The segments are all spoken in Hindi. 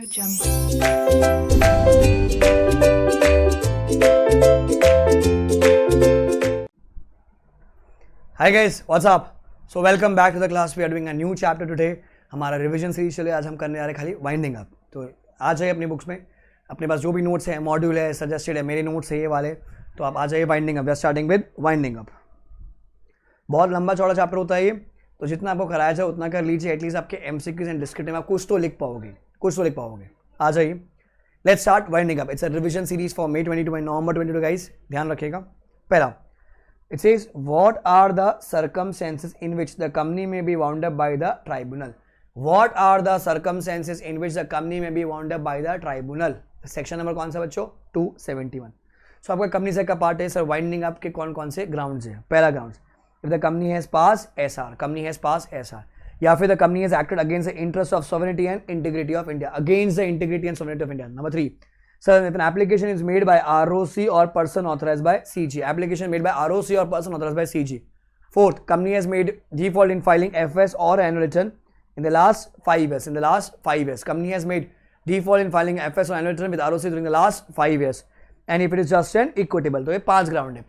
Hi guys, what's up? So welcome back to the class. We are doing a new chapter today. हमारा रिविजन सीरीज चले आज हम करने जा रहे खाली वाइंडिंग अप. तो आ जाइए अपनी बुक्स में, अपने पास जो भी नोट्स है, मॉड्यूल है, सजेस्टेड है, मेरे नोट्स है ये वाले, तो आप आ जाइए winding up. We are starting with winding up. बहुत लंबा चौड़ा चैप्टर होता है ये, तो जितना आपको कराया जाए उतना कर लीजिए. एटलीस्ट आपके एमसीक्यूज एंड डिस्क्रिप्टिव में आप कुछ तो लिख पाओगे. आ जाइए, let's start winding up. It's a revision series for May 22 and November 22 guys. ध्यान रखिएगा. पहला, it says what are the circumstances in which the company may be wound up by the tribunal. What are the circumstances in which the company may be wound up by the tribunal. Section number कौन सा बच्चों? 271. सो आपका कंपनी से का पार्ट है सर वाइंडिंग अप के कौन कौन से ग्राउंड्स है. पहला ground, if the company has pass SR, company has pass SR, या फिर the company has acted against the interest of sovereignty and integrity of India, against the integrity and sovereignty of India. Number 3, sir, if an application is made by ROC or person authorized by CG, application made by ROC or person authorized by CG. Fourth, company has made default in filing FS or annual return in the last 5 years. In the last 5 years, company has made default in filing FS or annual return with ROC during the last 5 years. And if it is just and equitable, तो ये 5 ग्राउंड है.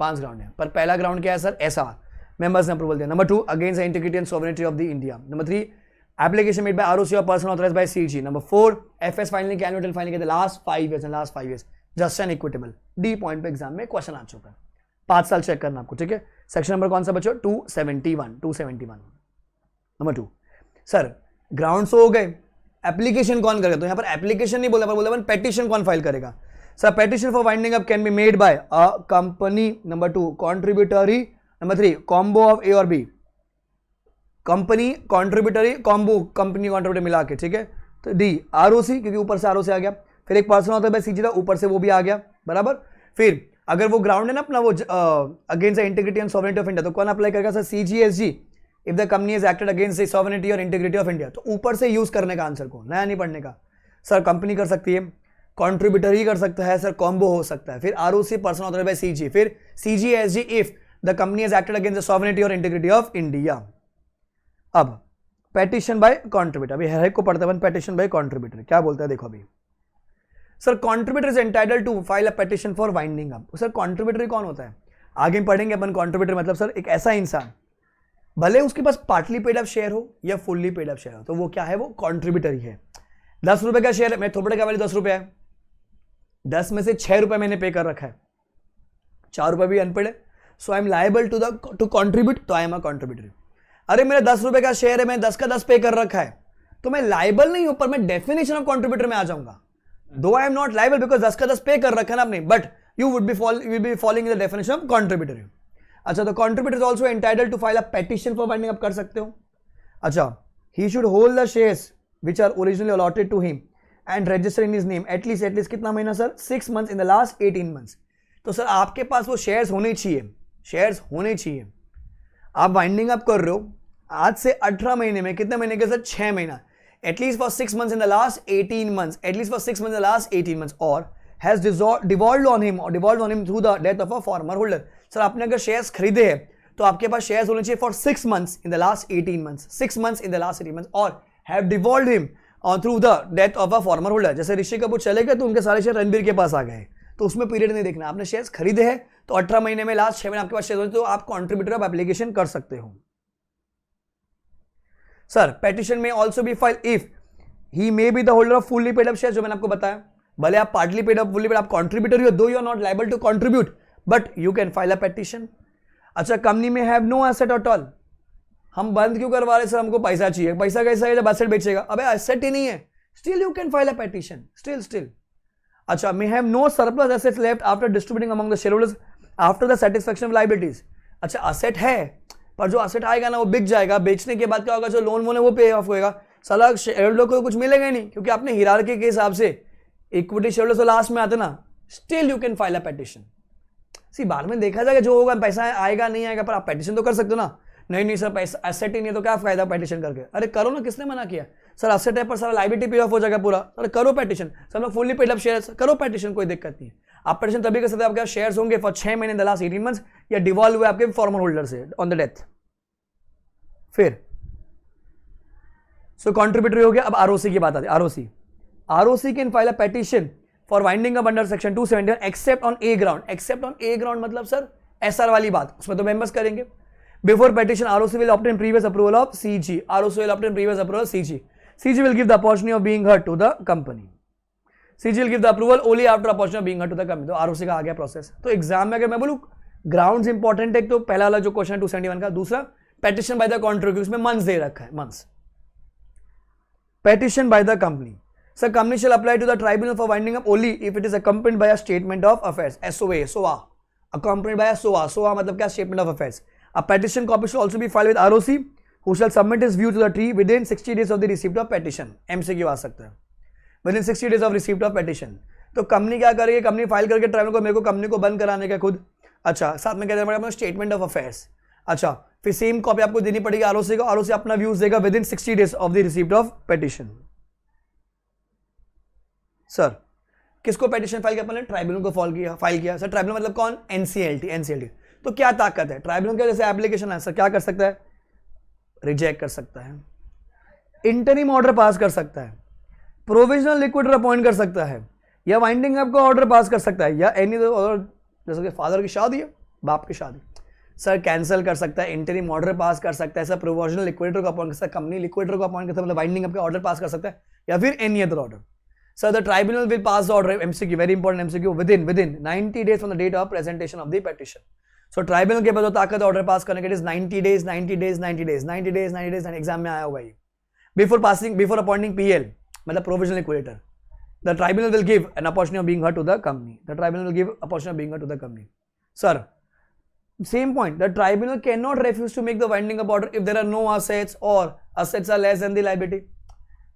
पर पहला ग्राउंड क्या है सर? SR, members ने अप्रूवल दिया. Number 2, against the integrity and sovereignty of the India. Number 3, application made by ROC or person authorized by CG. Number 4, FS filing के annual filing के the last 5 years, just and equitable. D point पे एग्जाम में क्वेश्चन आ चुका है. 5 साल चेक करना आपको, ठीक है. सेक्शन नंबर कौन सा बच्चों? 271. नंबर 2, सर ग्राउंड्स हो गए, एप्लीकेशन कौन करेगा? तो यहाँ पर एप्लीकेशन नहीं बोला, पर बोला पेटिशन कौन फाइल करेगा? Sir petition for winding up can be made by a company. Number 2, contributory. Number 3, combo of A और B, company contributory combo, company contributor मिला के, ठीक है. तो डी आरओसी, क्योंकि ऊपर से आरओसी आ गया. फिर एक पर्सन होता है सीजी था, ऊपर से वो भी आ गया, बराबर. फिर अगर वो ग्राउंड है ना अपना, वो against the integrity and sovereignty of India, तो कौन अप्लाई करेगा sir? CG SG. If the company is acted against the sovereignty और इंटीग्रिटी ऑफ इंडिया, तो ऊपर से यूज करने का आंसर को, नया नहीं पढ़ने का. सर कंपनी कर सकती है, कॉन्ट्रीब्यूटरी कर सकता है सर, कॉम्बो हो सकता है. फिर ROC, person authorised by CG. फिर CG SG if the company is acted against the sovereignty और इंटीग्रिटी ऑफ इंडिया. अब पेटिशन बाय कॉन्ट्रीब्यूटर, अभी हर एक को पढ़ते हैं पेटिशन बाय कॉन्ट्रीब्यूटर क्या बोलता है, देखो. अभी sir contributor is entitled to file a petition for winding up. Sir contributor कौन होता है? आगे पढ़ेंगे अपन. कॉन्ट्रीब्यूटर मतलब सर एक ऐसा इंसान, भले उसके पास पार्टली पेड अप शेयर हो या फुल्ली पेड अप शेयर हो, तो वो क्या है? वो कॉन्ट्रीब्यूटर ही है. 10 रुपए का शेयर है, मैं थोपड़े का वैल्यू 10 रुपए है, 10 में से 6 रुपए मैंने पे कर रखा है, 4 रुपए भी अनपेड है. So I am liable to contribute, तो आई एम अ कॉन्ट्रीब्यूटर. अरे मेरा 10 रुपए का शेयर है, मैं 10 का 10 पे कर रखा है, तो मैं लाइबल नहीं हूं, पर मैं डेफिनेशन ऑफ कॉन्ट्रीब्यूटर में आ जाऊंगा. Though I am not liable because 10 का 10 पे कर रखा है ना आपने, but you would be following the definition of contributor. अच्छा, तो contributor is also entitled to file a petition for winding up, कर सकते हो. अच्छा, he should hold the shares which are originally allotted to him and register in his name at least कितना महीना sir? 6 months in the last 18 months. तो सर आपके पास वो शेयर्स होने चाहिए. आप वाइंडिंग अप कर रहे हो आज से 18 महीने में, कितने महीने के सर? 6 महीना. At least for 6 months in the last 18 months, और has devolved on him through the death of a former holder. Sir आपने अगर शेयर्स खरीदे हैं तो आपके पास शेयर्स होने चाहिए for 6 months in the last 18 months, और have devolved him through the death of a former holder. जैसे ऋषि कपूर चले गए तो उनके सारे शेयर रणबीर के पास आ गए, तो उसमें पीरियड नहीं देखना. आपने शेयर्स खरीदे हैं तो 18 महीने में लास्ट 6 महीने आपके पास शेयर होते, तो आप कॉन्ट्रीब्यूटर ऑफ एप्लीकेशन कर सकते हो. सर पेटिशन में also be file if he may be the holder of fully paid up share, जो मैंने आपको बताया. भले आप partly paid up, fully paid, आप कॉन्ट्रीब्यूटर हो, though you are not liable to contribute, but you can file a petition. अच्छा, कंपनी में have no asset at all. हम बंद क्यों करवा रहे सर? हमको पैसा चाहिए. पैसा कैसा है जब एसेट बेचेगा? अबे एसेट ही नहीं है, still you can file a petition, still. अच्छा, may have no surplus assets left after distributing among the shareholders after the satisfaction of liabilities. अच्छा, असेट है, पर जो असेट आएगा ना वो बिक जाएगा. बेचने के बाद क्या होगा? जो लोन वोन है वो पे ऑफ होएगा. साला शेयरहोल्डर को कुछ मिलेगा नहीं, क्योंकि आपने हिरार्की के हिसाब से इक्विटी शेयरहोल्डर तो लास्ट में आते ना. Still you can file a petition. See बाद में देखा जाएगा जो होगा, पैसा आएगा नहीं आएगा, पर आप पेटिशन तो कर सकते हो ना. नहीं सर पैसा एसेट ही नहीं है तो क्या फायदा पेटिशन करके? अरे करो ना, किसने मना किया? सर एसेट है पर सारा लायबिलिटी पे ऑफ हो जाएगा पूरा. अरे करो पेटिशन. सब लोग फुल्ली पेड अप शेयर्स करो पेटिशन, कोई दिक्कत नहीं है. आप पेटिशन तभी कर सकते हैं आपके शेयर्स होंगे फॉर 6 महीने द लास्ट 18 months, या डिवॉल्व हुए आपके फॉर्मर होल्डर से ऑन द डेथ. फिर सो कॉन्ट्रीब्यूटरी हो गया. अब आरओसी की बात आती है. ROC ROC can file a petition for winding up under section 271 except on A ground. Except on A ground मतलब सर SR वाली बात, उसमें तो members करेंगे. Before petition, ROC will obtain previous approval of CG. ROC will obtain previous approval of CG. CG will give the opportunity of being heard to the company. CG will give the approval only after opportunity of being heard to the company. तो ROC का आ गया प्रोसेस. तो एग्जाम में अगर मैं बोलूँ ग्राउंड्स इंपॉर्टेंट है, तो पहला वाला जो क्वेश्चन 271 का, दूसरा पेटिशन बाय द कॉन्ट्री, उसमें मंथ्स दे रखा है, months. Petition by the company. Sir company shall apply to the tribunal for winding up only if it is accompanied by a statement of affairs. SOA, SOA, अकम्पनीड बाय SOA. SOA मतलब क्या? Statement of affairs. A petition copy should also be filed with ROC, who shall submit his view to the tree within 60 days of the receipt of petition. MCQ आ सकता है. Within 60 days of receipt of petition. तो कंपनी क्या करेगी? कंपनी फाइल करके ट्राइब्यूनल को, मेरे को कंपनी को बंद कराने का खुद. अच्छा, साथ में क्या देना पड़ेगा? Statement of affairs. अच्छा, फिर सेम कॉपी आपको देनी पड़ेगी ROC को. ROC अपना व्यूज देगा with in 60 days of the receipt of petition. Sir किसको पेटिशन फाइल किया? ट्राइब्यूनल को फाइल किया. सर ट्राइब्यूनल मतलब कौन? NCLT. तो क्या ताकत है ट्राइब्यूनल का? जैसे एप्लीकेशन है सर, क्या कर सकता है? रिजेक्ट कर सकता है, इंटरिम ऑर्डर पास कर सकता है, प्रोविजनल लिक्विडेटर अपॉइंट कर सकता है, या वाइंडिंग अप का ऑर्डर पास कर सकता है, या एनी ऑर्डर, जैसे कि फादर की शादी है, बाप की शादी, सर कैंसिल कर सकता है, इंटरिम ऑर्डर पास कर सकता है, सर प्रोविजनल लिक्विडेटर को अपॉइंट कर सकता है, कंपनी लिक्विडेटर को अपॉइंट कर सकता है, मतलब वाइंडिंग अप का ऑर्डर पास कर सकता है, या फिर any other order. Sir the tribunal will pass the order, MCQ very important MCQ, within 90 days from the date of presentation of the petition. So tribunal के पास जो ताकत ऑर्डर पास करने के लिए 90 days एग्जाम में आया होगा ये. बिफोर अपॉइंटिंग PL मतलब provisional liquidator, the tribunal will give an opportunity of being heard to the company. The tribunal will give opportunity of being heard to the company. Sir same point, the tribunal cannot refuse to make the winding up order if there are no assets or assets are less than the liability.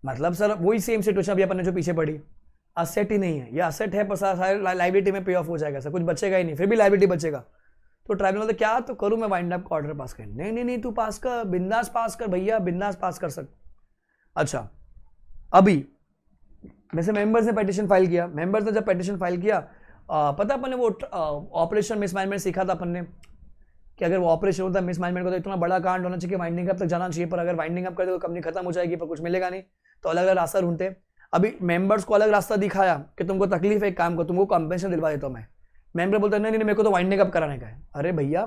मतलब सर वही सेम सिचुएशन अभी अपन ने जो पीछे पढ़ी, असेट ही नहीं है या असेट है पर सारी लाइबिलिटी में पे ऑफ हो जाएगा, सर कुछ बचेगा ही नहीं, फिर भी लाइबिलिटी बचेगा. तो ट्राइब्यूनल तो क्या तो करूं मैं वाइंड अप का ऑर्डर पास कर? नहीं तू पास कर, बिंदास पास कर भैया, बिंदास पास कर सकते. अच्छा, अभी वैसे मेंबर्स ने पेटिशन फाइल किया. मेंबर्स ने जब पेटिशन फाइल किया, पता अपन ने वो ऑपरेशन मिसमैनेजमेंट सीखा था अपन ने कि अगर वो ऑपरेशन होता है मिसमैनेजमेंट का तो इतना बड़ा कांड होना चाहिए, वाइंडिंग अप तक जाना चाहिए, पर अगर वाइंडिंग अप कर दे तो कंपनी खत्म हो जाएगी, पर कुछ मिलेगा नहीं, तो अलग अलग रास्ता ढूंढते हैं. अभी मेंबर्स को अलग रास्ता दिखाया कि तुमको तकलीफ है, एक काम को तुमको कंपेंसेशन दिलवा देता हूं मैं. मेंबर बोलता है नहीं मेरे को तो वाइंडिंग अप कराने का है. अरे भैया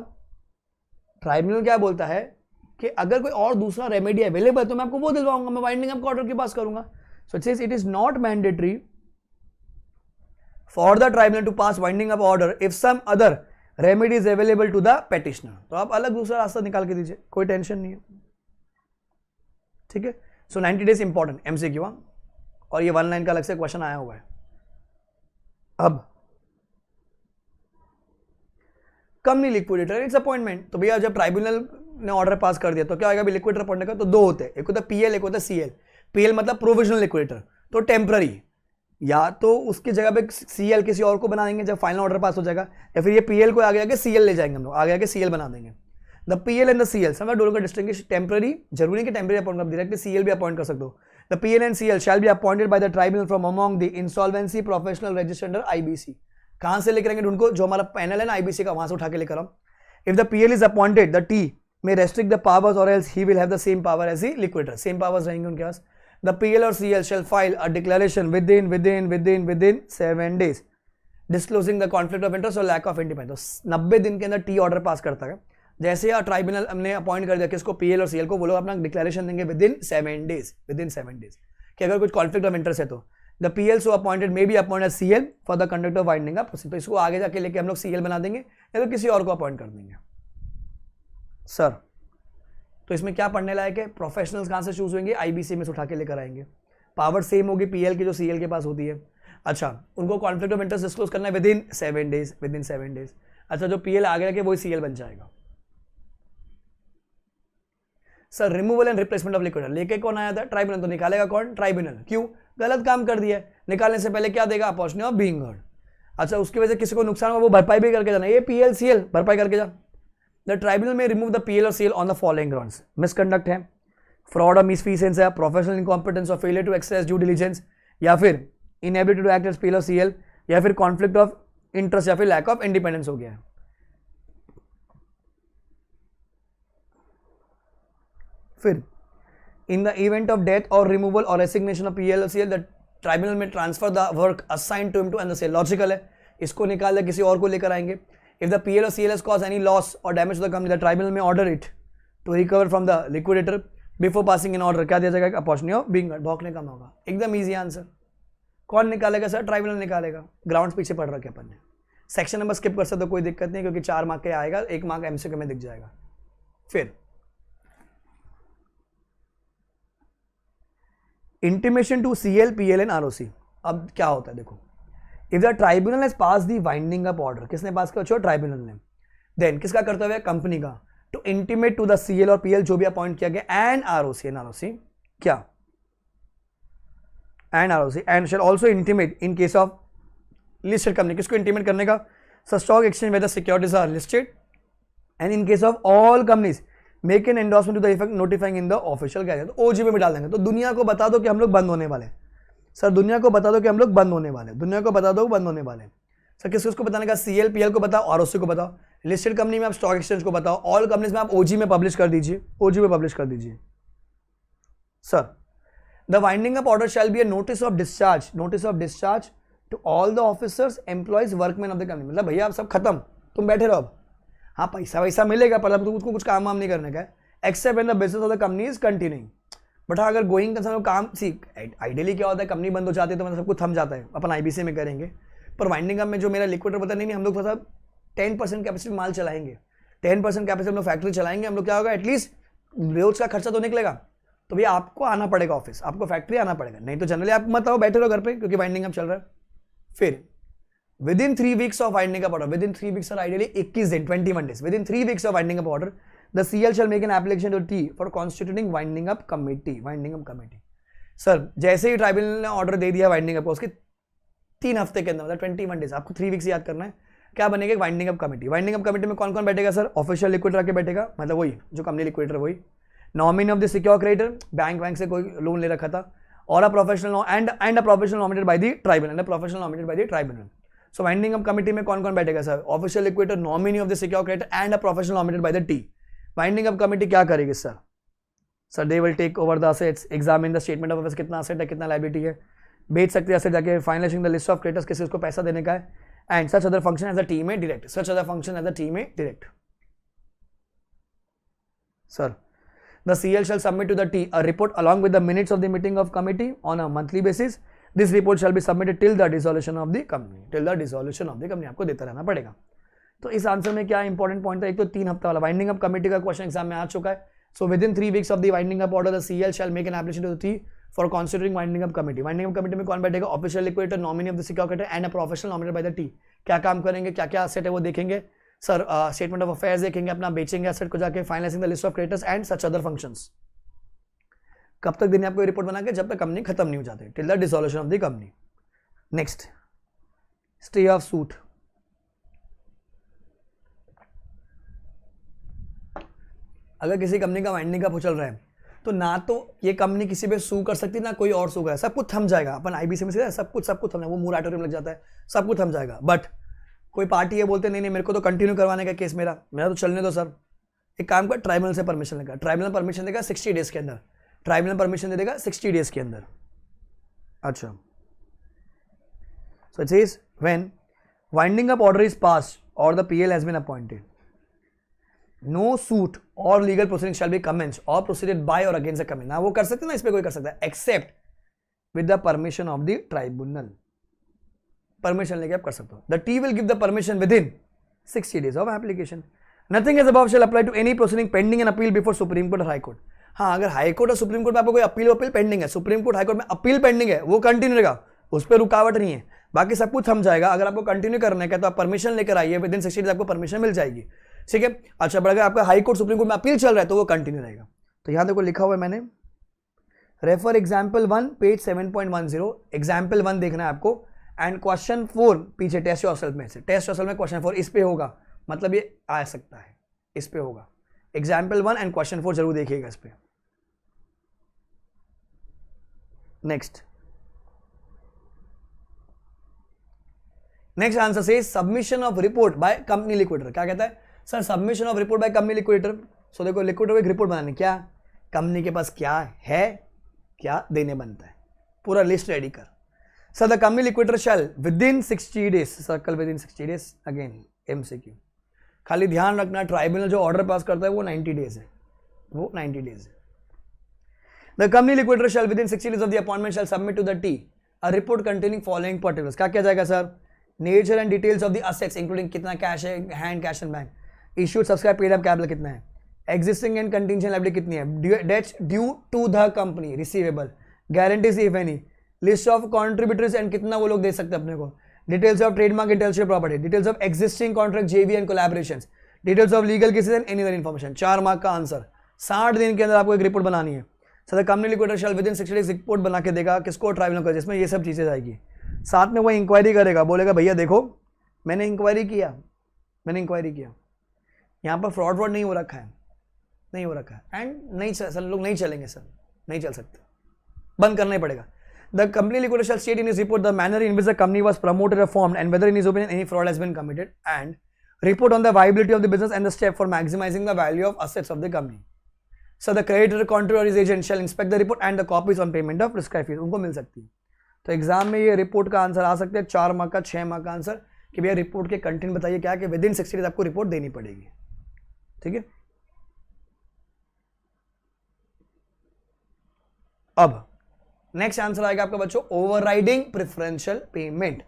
ट्राइब्यूनल क्या बोलता है कि अगर कोई और दूसरा रेमेडी अवेलेबल है तो मैं आपको वो दिलवाऊंगा, मैं वाइंडिंग अप का ऑर्डर के पास करूंगा. So it says it is not mandatory for the tribunal to pass winding up order if some other remedy is available to the petitioner. तो आप अलग दूसरा रास्ता निकाल के दीजिए, कोई टेंशन नहीं है, ठीक है. सो 90 days इंपॉर्टेंट MCQ, और ये 1 line का अलग से क्वेश्चन आया हुआ है. अब कंपनी लिक्विडेटर इट्स अपॉइंटमेंट. तो भैया जब ट्राइब्यूनल ने ऑर्डर पास कर दिया तो क्या होगा? लिक्विडेटर अपॉइंट का तो दो होते हैं, एक होता है PL, एक होता है CL. PL मतलब प्रोविजनल लिक्विडेटर, तो टेम्पररी, या तो उसकी जगह पे CL किसी और को बना देंगे जब फाइनल ऑर्डर पास हो जाएगा, या फिर ये PL को आगे आके CL ले जाएंगे हम लोग, आगे आके CL बना देंगे. The PL and the CL समझ दोनों का डिस्टिंग्विश. टेम्पररी जरूरी नहीं कि टेम्पररी अपॉइंट कर, डायरेक्टली CL भी अपॉइंट कर सकते हो. The PL and CL shall be appointed by the tribunal from among the insolvency professional registered under IBC. कहां से लेकर आएंगे उनको? जो हमारा पैनल है ना IBC का, वहां से उठा के लेकर हम. If the PL is appointed the T may restrict the powers or else he will have the same power as the liquidator. Same powers रहेंगे उनके पास. The PL or CL shall file a declaration within 7 days disclosing the conflict of interest or lack of independence. 90 दिन के अंदर T ऑर्डर पास करता है. जैसे या ट्राइब्यूनल हमने अपॉइंट कर दिया किसको? PL और CL को, वो लोग अपना डिक्लेरेशन देंगे विदिन 7 days कि अगर कुछ कॉन्फ्लिक्ट ऑफ इंटरेस्ट है तो the PL so appointed may be appoint as CL for the conduct of winding up. तो इसको आगे जाके लेके हम लोग CL बना देंगे या तो किसी और को अपॉइंट कर देंगे. सर तो इसमें क्या पढ़ने लायक है? प्रोफेशनल्स कहां से चूज होंगे? IBC में से उठा के लेकर आएंगे. पावर सेम होगी PL की जो CL के पास होती है. अच्छा, उनको कॉन्फ्लिक्ट ऑफ इंटरेस्ट डिस्क्लोज करना है विदिन 7 days. अच्छा, जो PL आगे जाके वही CL बन जाएगा. Sir removal and replacement of liquidator लेके कौन आया था? ट्राइब्यूनल. तो निकालेगा कौन? ट्राइब्यूनल. क्यों? गलत काम कर दिया है. निकालने से पहले क्या देगा? Opportunity of being heard. अच्छा, उसकी वजह से किसी को नुकसान हुआ वो भरपाई भी करके जाना. ये PL CL भरपाई करके जा. The tribunal may remove the PL or CL on the following grounds. Misconduct है, फ्रॉड और मिसफीसेंस है, प्रोफेशनल इनकॉम्पिटेंस और failure to exercise due diligence, या फिर inability to act as PL और CL, या फिर कॉन्फ्लिक्ट ऑफ इंटरेस्ट, या फिर लैक ऑफ इंडिपेंडेंस हो गया है. फिर in the event of death और रिमूवल और resignation of PL or CL, the tribunal may transfer the work assign to him to and से लॉजिकल है, इसको निकाल दे किसी और को लेकर आएंगे. इफ द पीएल और सीएलएस कॉज एनी लॉस और damage to the company the tribunal may order it to recover from the liquidator before passing in order. क्या दिया जाएगा? अपॉर्चुनिटी ऑफ बीइंग भौंकने का मौका. एकदम ईजी आंसर. कौन निकालेगा सर? ट्राइब्यूनल निकालेगा. ग्राउंड्स पीछे पढ़ रखे अपन ने. सेक्शन नंबर स्किप कर सकते हो, कोई दिक्कत नहीं, क्योंकि 4 मार्क के आएगा, 1 मार्क एमसीक्यू में दिख जाएगा. फिर intimation to CL PL and ROC. अब क्या होता है देखो, if the tribunal has pass the winding up order, किसने पास किया? ट्राइब्यूनल ने. देन किसका कर्तव्य है? कंपनी का, to intimate to the CL और पीएल जो भी अपॉइंट किया गया एंड आरओसी. एंड आरओसी क्या? And ROC and shall also intimate in case of listed company. किसको इंटीमेट करने का? Stock exchange where the securities are listed and in case of all companies make an endorsement to the effect notifying in the official gazette. तो ओजीबी में डाल देंगे. तो दुनिया को बता दो कि हम लोग बंद होने वाले हैं. सर दुनिया को बता दो कि हम लोग बंद होने वाले हैं. दुनिया को बता दो बंद होने वाले हैं. सर किस किसको बताने का? सीएल पीएल को बताओ, आरओसी को बताओ. लिस्टेड कंपनी में आप स्टॉक एक्सचेंज को बताओ. ऑल कंपनीज में आप ओजी में पब्लिश कर दीजिए. ओजी में पब्लिश कर दीजिए. Sir the winding up order shall be a notice of discharge. Notice of discharge to all the officers employees workman of the company. मतलब भैया आप सब खत्म, तुम बैठे रहो. अब हाँ पैसा वैसा मिलेगा पर अब उसको कुछ काम वाम नहीं करने का है, except when the business of the company is continuing. But हाँ अगर गोइंग कंसर्न काम सी आइडियली क्या होता है, कंपनी बंद हो जाती है तो मतलब सब कुछ थम जाता है, अपन आईबीसी में करेंगे. पर वाइंडिंग अप में जो मेरा लिक्विडेटर पता नहीं हम लोग थोड़ा सा 10% कैपेसिटी माल चलाएंगे. 10% कैपेसिटी हम लोग फैक्ट्री चलाएंगे. हम लोग क्या होगा, एटलीस्ट रोज का खर्चा तो निकलेगा. तो भैया आपको आना पड़ेगा ऑफिस, आपको फैक्ट्री आना पड़ेगा. नहीं तो जनरली आप मत आओ, बैठे रहो घर पे, क्योंकि वाइंडिंग अप चल रहा है. फिर within 3 weeks of winding up order, within 3 weeks और आइडियली 21 दिन 21 days, within 3 weeks of winding up order the CL shall make an application to T for constituting winding up committee. Winding up committee sir जैसे ही ट्राइब्यूनल ने ऑर्डर दे दिया वाइंडिंग अप को, उसके 3 हफ्ते के अंदर, मतलब 21 डेज, आपको 3 वीक्स याद करना है. क्या बनेगा? Winding up committee. Winding up committee में कौन कौन बैठेगा सर? ऑफिशियल लिक्विडेटर आके बैठेगा, मतलब वही जो कंपनी लिक्विडेटर, वही nominee of the secure creditor, bank से कोई लोन ले रखा था, और a professional and a professional nominated by the tribunal, and professional nominated by the tribunal. So winding up committee में कौन कौन बैठेगा sir? Official liquidator, nominee of the secure creditor and a professional nominated by the T. Winding up committee क्या करेगी सर? Sir they will take over the assets, examine the statement of affairs, कितना असेट है कितना लायबिलिटी है, बेच सकते हैं असेट जाके, finalising the list of creditors, किसी को पैसा देने का है, and such other function as a team may direct. Such other function as a team may direct. Sir the CL shall submit to the T a report along with the minutes of the meeting of committee on a monthly basis. This report shall be submitted till the dissolution of the company. Till the dissolution of the company आपको देता रहना पड़ेगा. तो इस आंसर में क्या इंपॉर्टेंट पॉइंट था? एक तो 3 हफ्ता वाला वाइंडिंग अप कमेटी का क्वेश्चन एग्जाम में आ चुका है. So within 3 weeks of the winding up order the CL shall make an application to the T for considering winding up committee. Winding up committee में कौन बैठेगा? Official liquidator, nominee of the secure creditor and a professional nominated by the T. क्या काम करेंगे, क्या क्या असेट है वो देखेंगे सर, स्टेटमेंट ऑफ अफेयर्स देखेंगे, अपना बेचेंगे असेट को जाके, finalising the list of creditors and such other functions. कब तक देनी आपको रिपोर्ट बना के? जब तक कंपनी खत्म नहीं हो जाती, till the dissolution of the company. Next, stay of suit. अगर किसी कंपनी का वाइंडिंग अप चल रहा है तो ना तो ये कंपनी किसी पे सू कर सकती, ना कोई और सू कर, सब कुछ थम जाएगा. अपन आईबीसी में से सब कुछ थम जाएगा, वो मोरेटोरियम लग जाता है, सब कुछ थम जाएगा. बट कोई पार्टी है बोलते नहीं नहीं मेरे को तो कंटिन्यू करवाने का केस, मेरा तो चलने दो सर. एक काम कर, ट्राइब्यूनल से परमिशन लेगा. ट्राइब्यूनल परमिशन देगा 60 डेज के अंदर. ट्राइब्यूनल परमिशन दे देगा 60 डेज के अंदर. अच्छा, so it says when winding up order is pass और the PL has been appointed, no suit और legal proceeding shall be commence और प्रोसीडेड बाय और अगेंस्ट द कंपनी. ना वो कर सकते ना, इस पे कोई कर सकता है, except with the permission of the tribunal. Permission लेके आप कर सकते हो. The T will give the permission within 60 days of application. Nothing as above shall apply to any proceeding pending an appeal before supreme court और हाई कोर्ट. हाँ, अगर हाई कोर्ट और सुप्रीम कोर्ट में आपको कोई अपील पेंडिंग है, सुप्रीम कोर्ट हाई कोर्ट में अपील पेंडिंग है, वो कंटिन्यू रहेगा, उस पर रुकावट नहीं है, बाकी सब कुछ थम जाएगा. अगर आपको कंटिन्यू करने का तो आप परमिशन लेकर आइए, विद इन 60 डेज आपको परमिशन मिल जाएगी. ठीक है. अच्छा, बट अगर आपका हाई कोर्ट सुप्रीम कोर्ट में अपील चल रहा है तो वो कंटिन्यू रहेगा. तो यहां देखो लिखा हुआ है मैंने, रेफर एग्जाम्पल 1 पेज 7.10. एग्जाम्पल 1 देखना है आपको, एंड क्वेश्चन 4 पीछे टेस्ट योरसेल्फ में से. टेस्ट योरसेल्फ में क्वेश्चन 4 इस पे होगा, मतलब ये आ सकता है, इस पे होगा. एग्जाम्पल 1 एंड क्वेश्चन 4 जरूर देखिएगा इस पे. नेक्स्ट आंसर से submission of report by company liquidator. क्या कहता है sir? Submission of report by company liquidator. So देखो, लिक्विडेटर को एक रिपोर्ट बनानी, क्या कंपनी के पास क्या है, क्या देने बनता है, पूरा लिस्ट रेडी कर. Sir the company liquidator shall within 60 days, circle within 60 days, again MCQ. खाली ध्यान रखना ट्राइब्यूनल जो ऑर्डर पास करता है वो 90 डेज है, वो 90 डेज है। The company liquidator shall within 60 days of the appointment shall submit to the T a report containing following particulars. क्या किया जाएगा sir? Nature and details of the assets including कितना कैश है, hand cash and bank, issued subscribe paid up capital कितना है, एग्जिस्टिंग एंड कंटिंजेंट लायबिलिटी कितनी है, debts due to the company, receivable, guarantees if any, list of contributors and कितना वो लोग दे सकते हैं अपने को, details of trademark intellectual property, details of existing contract JV and collaborations, details of legal cases and any other information. 4 mark का आंसर। 60 दिन के अंदर आपको एक रिपोर्ट बनानी है। Sir the company liquidator shall within 60 days report बना के देगा किसको? ट्राइब्यूनल को, जिसमें ये सब चीजें जाएगी। साथ में वो इंक्वायरी करेगा, बोलेगा भैया देखो मैंने इंक्वायरी किया, यहाँ पर फ्रॉड नहीं हो रखा है, नहीं हो रखा है, एंड नहीं सर लोग नहीं चलेंगे, सर नहीं चल सकते, बंद करना ही पड़ेगा। The company liquidator shall state in his report the manner in which the company was promoted और formed and whether in his opinion any fraud has been committed and report on the viability of the business and the step for maximizing the value of assets of the company. So the creditor, controller or his agent shall inspect the report and the copies on payment of prescribed fees. उनको मिल सकती है। तो एग्जाम में ये रिपोर्ट का आंसर आ सकता है 4 मार्क का, 6 मार्क का आंसर कि भैया रिपोर्ट के कंटेंट बताइए क्या, कि विद इन 60 डेज आपको रिपोर्ट देनी पड़ेगी। ठीक है, अब नेक्स्ट आंसर आएगा आपका बच्चों overriding preferential payment.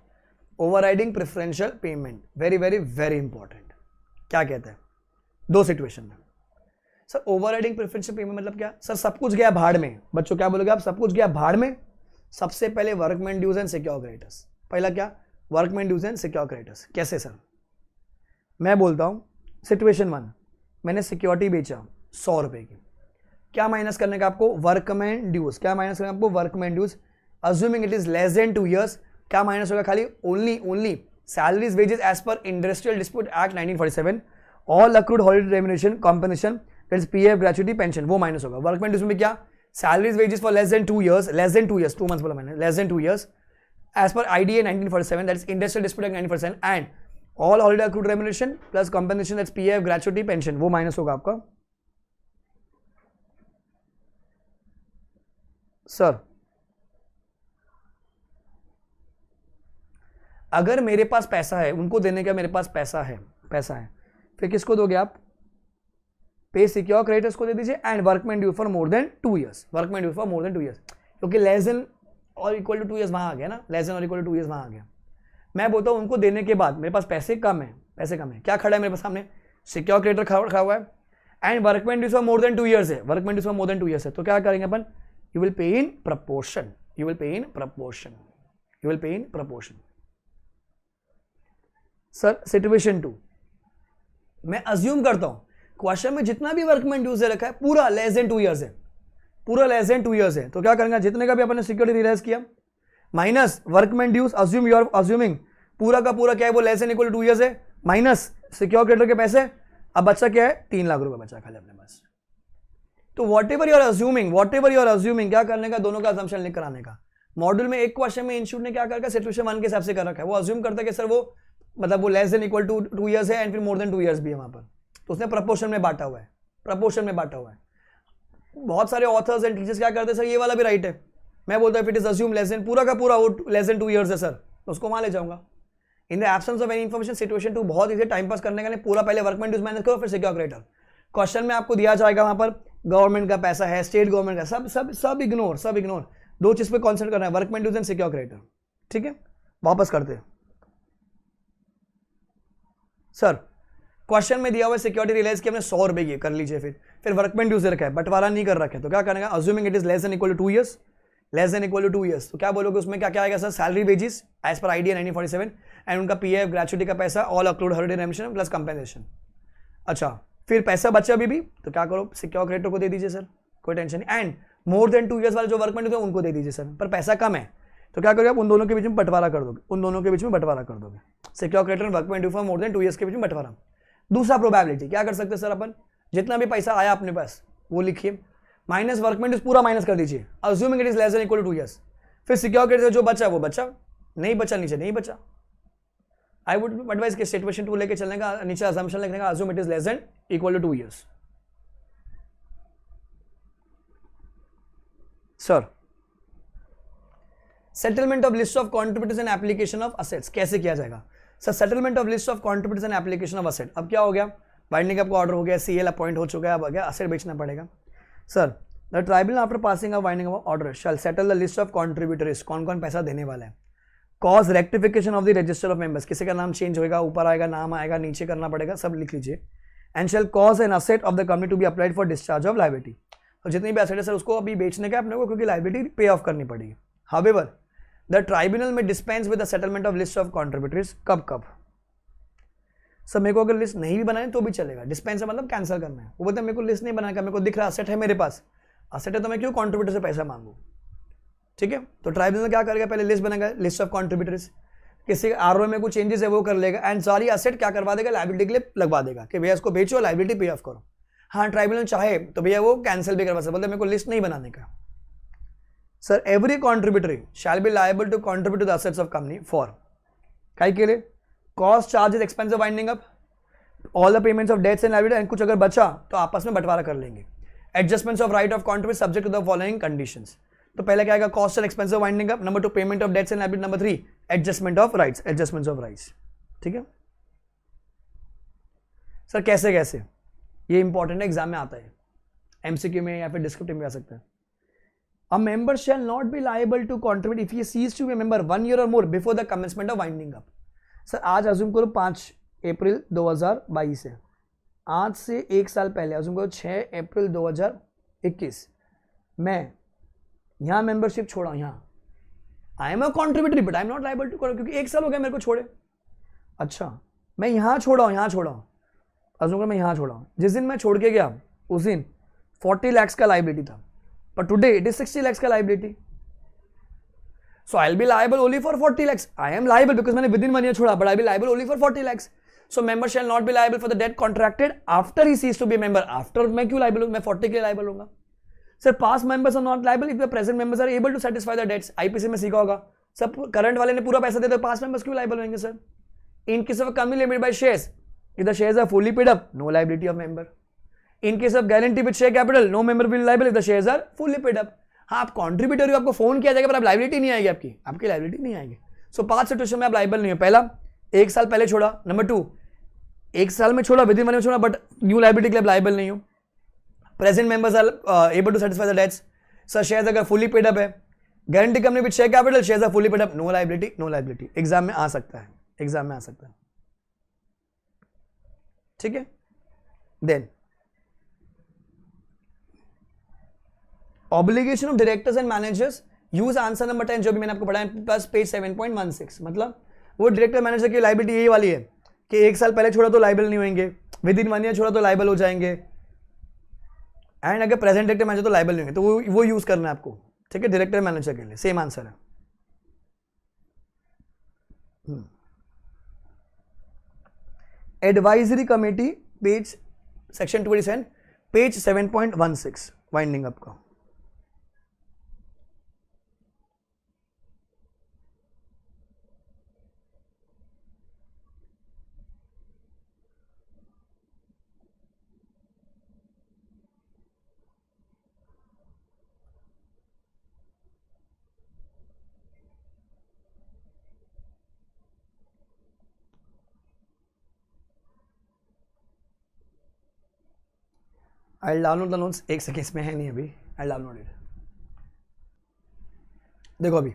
Overriding preferential payment very very very important. क्या कहते हैं? 2 सिचुएशन में। सर ओवरराइडिंग प्रेफरेंशियल पेमेंट मतलब क्या? सर सब कुछ गया भाड़ में। बच्चों क्या बोलोगे आप? सब कुछ गया भाड़ में। सबसे पहले workman dues and secure creditors. पहला क्या? Workman dues and secure creditors. कैसे सर? मैं बोलता हूं सिचुएशन 1, मैंने सिक्योरिटी बेचा 100 रुपए की। क्या माइनस करने का आपको? Workman dues. क्या माइनस करने का आपको? Workman dues. Assuming it is less than 2 years, क्या माइनस होगा? खाली only salaries wages as per industrial dispute act 1947, all accrued holiday remuneration compensation that is PF gratuity pension, वो माइनस होगा। वर्कमैन ड्यूज में क्या? Salaries wages for less than 2 years, 2 months बोला मैंने, less than 2 years as per IDA 1947 that is industrial dispute act 1947 and all holiday accrued remuneration plus compensation that is PF gratuity pension, वो माइनस होगा आपका। सर अगर मेरे पास पैसा है, उनको देने का मेरे पास पैसा है, फिर किसको दोगे आप? पे सिक्योर क्रेडिटर्स को दे दीजिए and workman due for more than 2 years, workman due for more than 2 years, क्योंकि लेस देन और इक्वल टू 2 years वहां आ गया ना, लेस देन और इक्वल टू 2 years वहां आ गया। मैं बोलता हूं उनको देने के बाद मेरे पास पैसे कम है, क्या खड़ा है मेरे पास सामने? सिक्योर क्रेडिटर खड़ा हुआ है and workman due for more than 2 years है, workman due for more than 2 years है। तो क्या करेंगे अपन? You will pay in proportion, sir situation 2, मैं अज्यूम करता हूं क्वेश्चन में जितना भी वर्कमैन ड्यूज दे रखा है पूरा लेस देन 2 years है, तो क्या करेंगे? जितने का भी अपन ने सिक्योरिटी रियलाइज किया minus workman dues, assume you are assuming पूरा का पूरा क्या है? वो less than equal to 2 years है, माइनस सिक्योर क्रेडिटर के पैसे। अब बच्चा क्या है? 3 लाख रुपए बचा खाली अपने पास। तो whatever you are assuming, क्या करने का? दोनों का असम्पशन लिख कराने का। मॉड्यूल में एक क्वेश्चन में इंस्टीट्यूट ने क्या करके सिचुएशन 1 के हिसाब से कर रखा है, वो अज्यूम करता है कि सर वो मतलब वो less than equal to 2 years है एंड फिर मोर देन 2 years भी है वहां पर, तो उसने प्रपोर्शन में बांटा हुआ है, बहुत सारे ऑथर्स एंड टीचर्स क्या करते हैं? सर ये वाला भी राइट है। मैं बोलता हूं it is assume less than, पूरा का पूरा वो लेस देन 2 years है सर, तो उसको वहां ले जाऊंगा। In the absence of any information situation 2 बहुत इजी टाइम पास करने के लिए पूरा पहले वर्कमैन ड्यूज माइनस करो फिर सिक्योर क्रेडिटर। क्वेश्चन में आपको दिया जाएगा वहां पर गवर्नमेंट का पैसा है, स्टेट गवर्नमेंट का, सब इग्नोर। 2 चीज पे कॉन्सेंट्रेट करना है, workman dues and secure creditor. ठीक है, वापस करते हैं। सर क्वेश्चन में दिया हुआ सिक्योरिटी रियलाइज की हमने 100 रुपए की कर लीजिए, फिर वर्कमैन ड्यूज रखा है, बंटवारा नहीं कर रखा है, तो क्या करेगा? Assuming it is less than equal to 2 years, तो क्या बोलोगे उसमें? क्या आएगा sir? Salary wages as per IDA 1947 and उनका पीएफ ग्रेच्युटी का पैसा, all accrued holiday remuneration plus compensation. अच्छा, फिर पैसा बचा अभी भी, तो क्या करो? सिक्योर क्रेडिटर को दे दीजिए सर, कोई टेंशन नहीं, एंड मोर देन 2 years वाले जो वर्कमैन ड्यूज है उनको दे दीजिए सर, पर पैसा कम है, तो क्या करोगे आप? उन दोनों के बीच में बंटवारा कर दोगे, secure creditor workman due for more than 2 years के बीच में बंटवारा। दूसरा प्रोबेबिलिटी क्या कर सकते हैं सर अपन? जितना भी पैसा आया अपने पास वो लिखिए, माइनस वर्कमैन ड्यूज पूरा माइनस कर दीजिए, assuming it is less than equal to 2 years, फिर सिक्योर क्रेडिटर जो बचा वो बचा, नहीं बचा नीचे नहीं बचा। आई वुड एडवाइस कि सिचुएशन 2 लेके चलने का, नीचे असम्पशन लिखने का, assume it is less than equal to 2 years। Sir settlement of list of contributors and application of assets कैसे किया जाएगा sir? Settlement of list of contributors and application of asset, अब क्या हो गया, बाइंडिंग अप का ऑर्डर हो गया, सीएल अपॉइंट हो चुका है, अब आ गया असेट बेचना पड़ेगा। Sir the tribunal after passing of binding of order shell settle the list of contributors, कौन कौन पैसा देने वाला है, cause rectification of the register of members, किसी का नाम चेंज होगा, ऊपर आएगा, नाम आएगा, नीचे करना पड़ेगा, सब लिख लीजिए। And shall cause an asset of the company to be applied for discharge of liability, तो जितनी भी एसेट है सर उसको अभी बेचने का अपने को, क्योंकि लायबिलिटी पे ऑफ करनी पड़ेगी। हाउएवर द ट्राइब्यूनल में dispense with the settlement of list of contributors, कब कब सर? मेरे को अगर लिस्ट नहीं भी बनाए तो भी चलेगा, डिस्पेंस मतलब कैंसिल करना है। वो बोलते हैं मेरे को लिस्ट नहीं बनाने का, मेरे को दिख रहा असेट है मेरे पास, असेट है तो मैं क्यों कॉन्ट्रीब्यूटर से पैसा मांगू, ठीक है। तो ट्राइब्यूनल क्या करेगा, पहले लिस्ट बनाएगा, लिस्ट ऑफ कॉन्ट्रीब्यूटर्स, किसी आरओ में कुछ चेंजेस है वो कर लेगा, एंड सारी असेट क्या करवा देगा, लायबिलिटी के लिए लगवा देगा कि भैया इसको बेचो, लायबिलिटी पे ऑफ करो। हाँ ट्राइब्यूनल चाहे तो भैया वो कैंसिल भी करवा सकता, बोलते मेरे को लिस्ट नहीं बनाने का। Sir every contributory shall be liable to contribute to the assets of company for, काय के लिए, cost charges expense of winding up, all the payments of debts and liability, and कुछ अगर बचा तो आपस में बंटवारा कर लेंगे। Adjustments of right of contribute subject to the following conditions, तो पहले क्या आएगा, cost and expense of winding up, number 2 payment of debts and liability, number 3 adjustment of rights, adjustments of rights, ठीक है। सर कैसे कैसे, ये इंपॉर्टेंट है, एग्जाम में आता है, एमसीक्यू में या फिर डिस्क्रिप्टिव में आ सकता है। A member shall not be liable to contribute if he ceased to be a member 1 year or more before the commencement of winding up. Sir आज अज्यूम करो 5 अप्रैल 2022 है, आज से 1 साल पहले अज्यूम करो 6 अप्रैल 2021 मैं यहाँ मेंबरशिप छोड़ा हूँ, यहाँ I am a contributory but I am not liable to, क्योंकि 1 साल हो गया मेरे को छोड़े। अच्छा मैं यहाँ छोड़ा हूँ, यहाँ छोड़ा हूँ, अज्यूम करो मैं यहाँ छोड़ा हूँ, जिस दिन मैं छोड़ के गया उस दिन 40 लाख का लाइबिलिटी था, but today it is 60 lakhs का liability, so I'll be liable only for 40 lakhs. I am liable because मैंने within 1 year छोड़ा, but I'll be liable only for 40 lakhs. So member shall not be liable for the debt contracted after he ceased to be a member. After मैं क्यों liable हूँ, मैं 40 के लिए liable होऊंगा। Sir past members are not liable if the present members are able to satisfy the debts. IPC में सीखा होगा, सब करंट वाले ने पूरा पैसा दे दो, past members क्यों liable होंगे sir? In case of a company limited by shares, if the shares are fully paid up, no liability of member. In case of guarantee with share capital, no member will liable if the shares are fully paid up. हाँ आप कॉन्ट्रीब्यूटर हो, आपको फोन किया जाएगा पर आप लाइबिलिटी नहीं आएगी, आपकी लाइबिलिटी नहीं आएगी। सो 5 सिचुएशन में आप लाइबल नहीं हो। पहला 1 साल पहले छोड़ा, नंबर 2 1 साल में छोड़ा, विदिन 1 ईयर छोड़ा, बट न्यू लाइबिलिटी के लिए लाइबल नहीं हो। Present members are able to satisfy the debts, sir shares अगर फुली पेड अप है, guarantee company with share capital, shares are fully paid up, no liability, no liability. Exam में आ सकता है, एग्जाम में आ सकता है, ठीक है। Then obligation of directors and managers, use answer number 10 जो भी मैंने आपको पढ़ाया प्लस पेज 7.16, मतलब वो डायरेक्टर मैनेजर की लाइबिलिटी यही वाली है कि 1 साल पहले छोड़ा तो लाइबल नहीं होंगे, विद इन 1 ईयर छोड़ा तो लाइबल हो जाएंगे, एंड अगर प्रेजेंट डायरेक्टर मैनेजर तो लाइबल नहीं होंगे, तो वो यूज करना है आपको, ठीक है। डायरेक्टर मैनेजर के लिए सेम आंसर है। Advisory committee page section 27 page 7.16 winding up का। I'll download the notes, एक सेकेंड में है नहीं अभी, I'll download it। देखो अभी,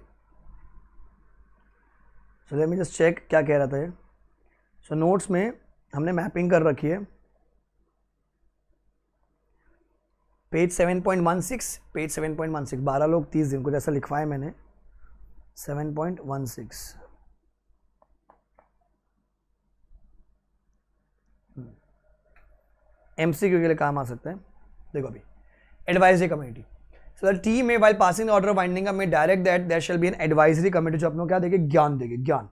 so let me just check क्या कह रहा था ये। so नोट्स में हमने मैपिंग कर रखी है, पेज 7.16 पेज 7.16 12 लोग 30 दिन, कुछ ऐसा लिखवाया मैंने, 7.16 एमसीक्यू के लिए काम आ सकता है। देखो अभी advisory committee, so the team may while passing the order of winding up may direct that there shall be an advisory committee जो अपनों क्या देगी, ज्ञान देगी, ज्ञान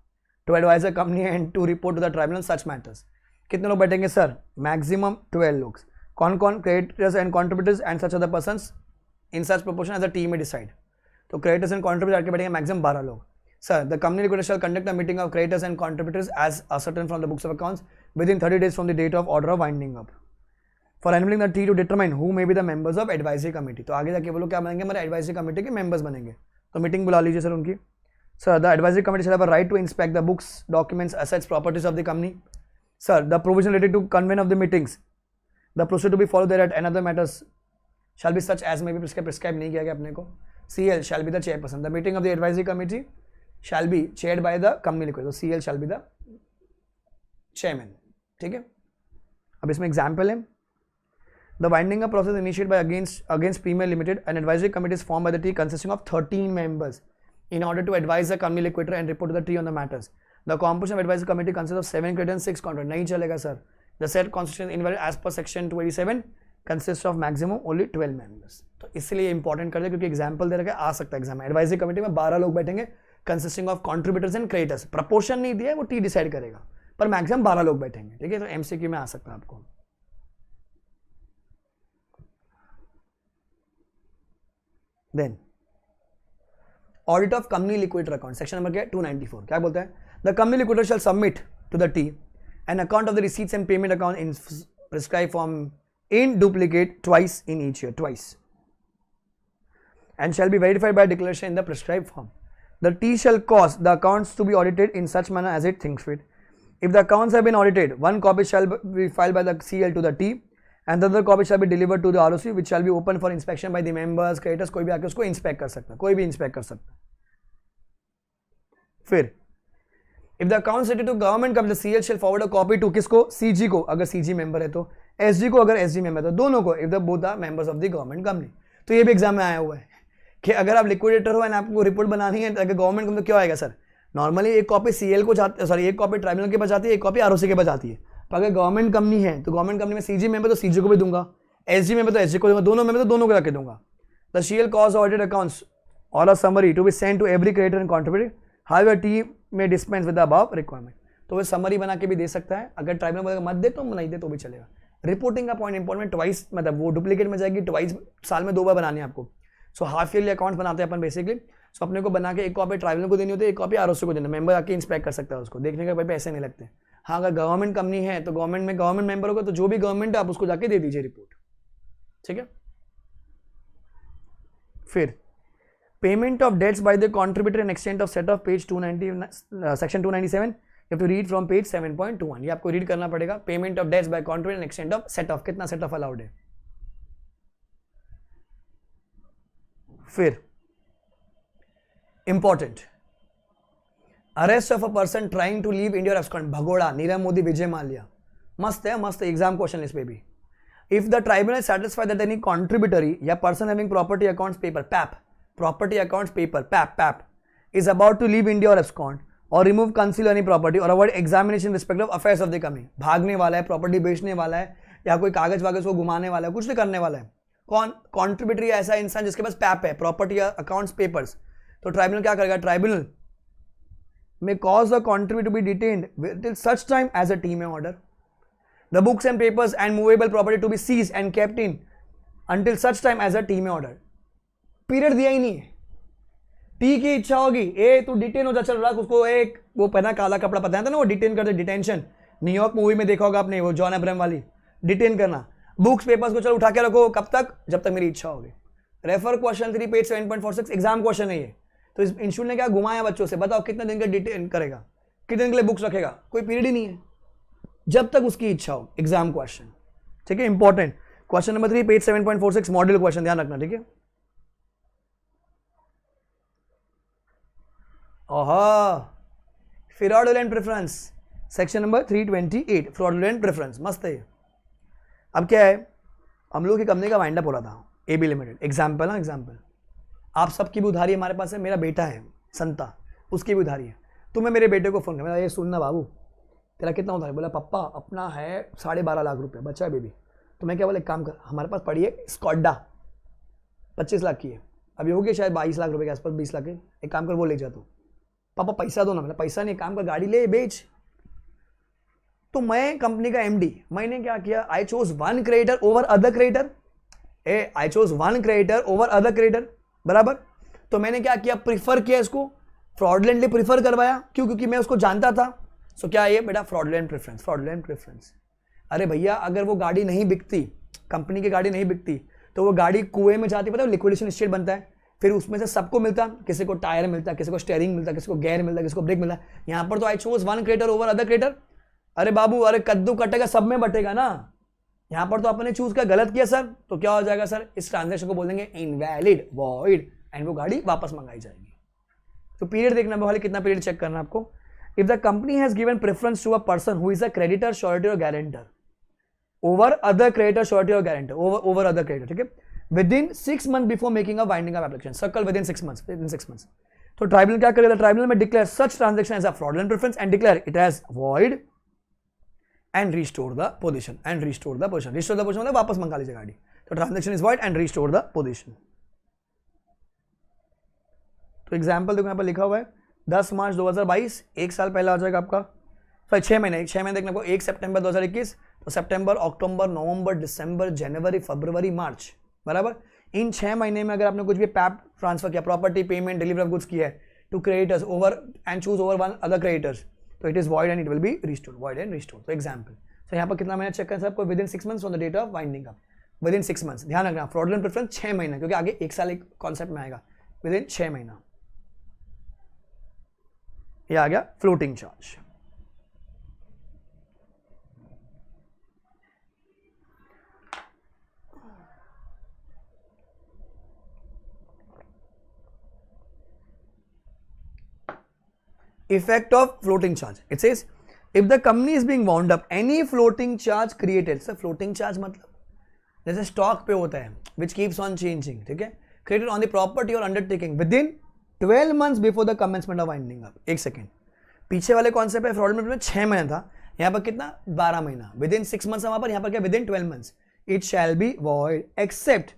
to advise the company and to report to the tribunal such matters. कितने लोग बैठेंगे सर? मैक्सिमम 12 लोग। कौन कौन? Creditors and contributors and such other persons in such proportion as a team may decide. तो क्रेडिटर्स एंड कॉन्ट्रीब्यूटर्स आके बैठेंगे मैक्सिमम 12 लोग। Sir the company liquidator shall conduct a meeting of creditors and contributors as ascertain from the books of accounts within 30 days from the date of order of winding up for enabling the T to determine who may be the members of advisory committee. तो आगे जाके वो लोग क्या बनेंगे, हमारे एडवाइजरी कमेटी के मेंबर्स बनेंगे। तो मीटिंग बुला लीजिए सर उनकी। Sir, the advisory committee shall have a right to inspect the books, documents, assets, properties of the company. Sir, the provision related to convene of the meetings, the procedure to be followed thereat and other matters shall be such as may be prescribed नहीं किया गया अपने को. CL shall be the chairperson. The meeting of the advisory committee shall be chaired by the company liquid. So CL shall be the chairman. ठीक है. अब इसमें एग्जाम्पल है. The winding up process initiated by against Premier Limited, an advisory committee is formed by the T consisting of 13 members in order to advise the company liquidator and report to the T on the matters. The composition of advisory committee consists of 7 creditors and 6 contractors. नहीं चलेगा sir. The said constitution invalid as per section 287 consists of maximum only 12 members. तो इसलिए इंपॉर्टेंट कर दे क्योंकि एग्जाम्पल दे रखा है, आ सकता है एग्जाम में. एडवाइजरी कमेटी में 12 लोग बैठेंगे consisting of contributors and creditors. Proportion नहीं दिया है, वो टी डिसाइड करेगा, पर मैक्सिमम 12 लोग बैठेंगे. ठीक है, तो एमसीक्यू में आ सकता है आपको. Then audit of company liquidator account, section number क्या है 294. क्या बोलता है? The company liquidator shall submit to the T an account of the receipts and payment account in prescribe form in duplicate twice in each year, twice, and shall be verified by declaration in the prescribed form. The T shall cause the accounts to be audited in such manner as it thinks fit. If the accounts have been audited, one copy shall be filed by the CL to the T and the other copy shall be delivered to the ROC, which shall be open for inspection by the members, creditors. कोई भी आके उसको इंस्पेक्ट कर सकता है, कोई भी इंस्पेक्ट कर सकता है. फिर if the accounts related to government company, the CL shall forward a copy to किसको? CG को, अगर CG मेंबर है तो, SG को अगर SG मेंबर है तो, दोनों को, if the both are members of the government company. तो ये भी एग्जाम में आया हुआ है कि अगर आप लिक्विडेटर हो एंड आपको रिपोर्ट बनानी है अगर गवर्नमेंट कंपनी, तो क्या आएगा सर? नॉर्मली एक कॉपी CL को जाती है, सॉरी एक कॉपी ट्राइब्यूनल के पास जाती है, एक कॉपी ROC के पास जाती है. तो अगर गवर्नमेंट कंपनी है तो गवर्नमेंट कंपनी में CG मेंबर तो CG को भी दूंगा, SG मेंबर तो SG को दूंगा, दोनों मेंबर तो दोनों को जाके दूंगा. The CL cause audited accounts or a summary to be send to every creditor and contributor. However T may dispense with the above requirement. तो वो समरी बना के भी दे सकता है, अगर ट्राइब्यूनल मत दे तो नहीं दे तो भी चलेगा. रिपोर्टिंग का पॉइंट इंपॉर्टेंट, ट्वाइस मतलब वो डुप्लीकेट में जाएगी, ट्वाइस साल में 2 बार बनानी है आपको. सो हाफ ईयरली अकाउंट्स बनाते हैं अपन बेसिकली. सो अपने को बना के एक कॉपी ट्राइब्यूनल को देनी होती है, एक कॉपी ROC को देनी है. मेंबर आके इंस्पेक्ट कर सकता है उसको, देखने के भाई पैसे नहीं लगते. हाँ अगर गवर्नमेंट कंपनी है तो गवर्नमेंट में गवर्नमेंट मेंबर होगा तो जो भी गवर्नमेंट है आप उसको जाके दे दीजिए रिपोर्ट. ठीक है. फिर payment of debts by the contributor in extent of set off page 290 section 297. You have to read from page 7.21. ये आपको रीड करना पड़ेगा. Payment of debts by contributor in extent of set off, कितना सेट ऑफ अलाउड है. फिर important, arrest of a person trying to leave India और एब्सकॉन्ड. भगोड़ा, नीरव मोदी, विजय माल्या. मस्त है, मस्त है. एग्जाम क्वेश्चन इस पे भी. If the tribunal satisfied that any contributory या person having property accounts paper PAP, property accounts paper PAP is about to leave India और abscond or remove conceal any property or avoid examination respect of affairs of the company. भागने वाला है, प्रॉपर्टी बेचने वाला है, या कोई कागज वागज को घुमाने वाला है, कुछ भी करने वाला है. कौन? कॉन्ट्रीब्यूटरी ऐसा इंसान जिसके पास पैप है, प्रॉपर्टी या अकाउंट्स पेपर्स. तो ट्राइब्यूनल क्या करेगा? Tribunal may cause the contributor to be detained till such time as a T may order the books and papers and movable property to be seize and kept in until such time as a T may order. Period दिया ही नहीं है. टी की इच्छा होगी, ए तू डिटेन हो जा, चल रहा उसको एक वो पहना काला कपड़ा पता है ना, वो डिटेन करते, डिटेंशन. न्यूयॉर्क मूवी में देखा होगा आपने, वो जॉन अब्राहम वाली, डिटेन करना. बुक्स पेपर्स को चलो उठा के रखो, कब तक? जब तक मेरी इच्छा होगी. Refer question 3 page 7.46 exam question है ये. तो इस इंस्टीट्यूट ने क्या घुमाया बच्चों से, बताओ कितने दिन का डिटेन करेगा, कितने दिन के लिए बुक्स रखेगा? कोई पीरियड ही नहीं है, जब तक उसकी इच्छा हो. Exam question. ठीक है, important question number 3 page 7.46 model question, ध्यान रखना. ठीक है. Fraudulent preference, section number 328 fraudulent preference. मस्त है. अब क्या है, हम लोग की कंपनी का वाइंड अप हो रहा था, AB लिमिटेड. एग्जाम्पल, एग्जाम्पल, आप सबकी भी उधारी हमारे पास है. मेरा बेटा है संता, उसकी भी उधारी है. तो मैं मेरे बेटे को फोन किया, ये सुनना बाबू, तेरा कितना उधारी? बोला पापा अपना है 12.5 लाख रुपये, बच्चा है बेबी. तो मैं क्या बोला, एक काम कर, हमारे पास पड़ी है स्कॉडा 25 लाख की है, अभी हो गया शायद 22 लाख रुपये के आसपास, 20 लाख के. एक काम कर, वो ले जा तू. पापा पैसा दो ना. मैंने पैसा नहीं, काम कर, गाड़ी ले बेच. तो मैं कंपनी का MD, मैंने क्या किया, I chose one creditor over other creditor. I chose one creditor over other creditor, बराबर. तो मैंने क्या किया, प्रीफर किया इसको, फ्रॉडलेंटली प्रीफर करवाया. क्यों? क्योंकि मैं उसको जानता था. सो क्या ये बेटा फ्रॉडलेंट प्रेफरेंस, फ्रॉडलेंट प्रेफरेंस. अरे भैया अगर वो गाड़ी नहीं बिकती, कंपनी की गाड़ी नहीं बिकती, तो वो गाड़ी कुएं में जाती, पता है लिक्विडेशन स्टेट बनता है. फिर उसमें से सबको मिलता, किसी को टायर मिलता, किसी को स्टेयरिंग मिलता, किसी को गेयर मिलता, किसी को ब्रेक मिलता। यहाँ पर तो I choose one creator over other creator. अरे बाबू, अरे कद्दू कटेगा सब में बटेगा ना। यहाँ पर तो आपने चूज कर गलत किया सर, तो क्या हो जाएगा सर, इस ट्रांजेक्शन को बोल देंगे इनवैलिड, वॉइड, एंड वो गाड़ी वापस मंगाई जाएगी। तो पीरियड देखना वाले, कितना पीरियड चेक करना आपको। If the company has given preference to a person who is a creditor, surety or guarantor over other creditor, surety or guarantor over other creditor, ठीक है, within 6 months before making a winding up application, circle within 6 months, within 6 months। तो ट्राइब्यूनल क्या करेगा, ट्राइब्यूनल में declare such transaction as a fraudulent preference and declare it as void and restore the position, and restore the position. Restore the position मतलब वापस मंगा लीजिए गाड़ी। तो transaction is void and restore the position. तो एग्जांपल देखो, यहाँ पर लिखा हुआ है 10 मार्च 2022, एक साल पहले आ जाएगा आपका, सॉरी 6 महीने देखने को, 1 सितंबर 2021, तो सितंबर, अक्टूबर, नवंबर, दिसंबर, जनवरी, फरवरी, मार्च, बराबर। इन 6 महीने में अगर आपने कुछ भी पैप ट्रांसफर किया, property, payment, delivery of goods किया है to creditors over and choose over one other creditors, तो it is void and it will be restored, void and restored. तो एग्जांपल, तो यहाँ पर कितना महीना चेक करना है आपको, within 6 months on the date of winding up, within 6 months. ध्यान रखना, फ्रॉडुलेंट प्रेफरेंस 6 महीना, क्योंकि आगे 1 साल एक कॉन्सेप्ट में आएगा, विद इन 6 महीना। ये आ गया floating charge. Effect of floating charge. It says if the company is being wound up, any floating charge created, sir floating charge मतलब जैसे स्टॉक पे होता है which keeps on changing, ठीक है, created on the property or undertaking within 12 months before the commencement of winding up। एक सेकेंड, पीछे वाले कॉन्सेप्ट है फ्रॉडुलेंट में 6 महीना था, यहाँ पर कितना 12 महीना, विद इन 6 मंथ्स वहां पर, यहाँ पर क्या within 12 months. It shall be void except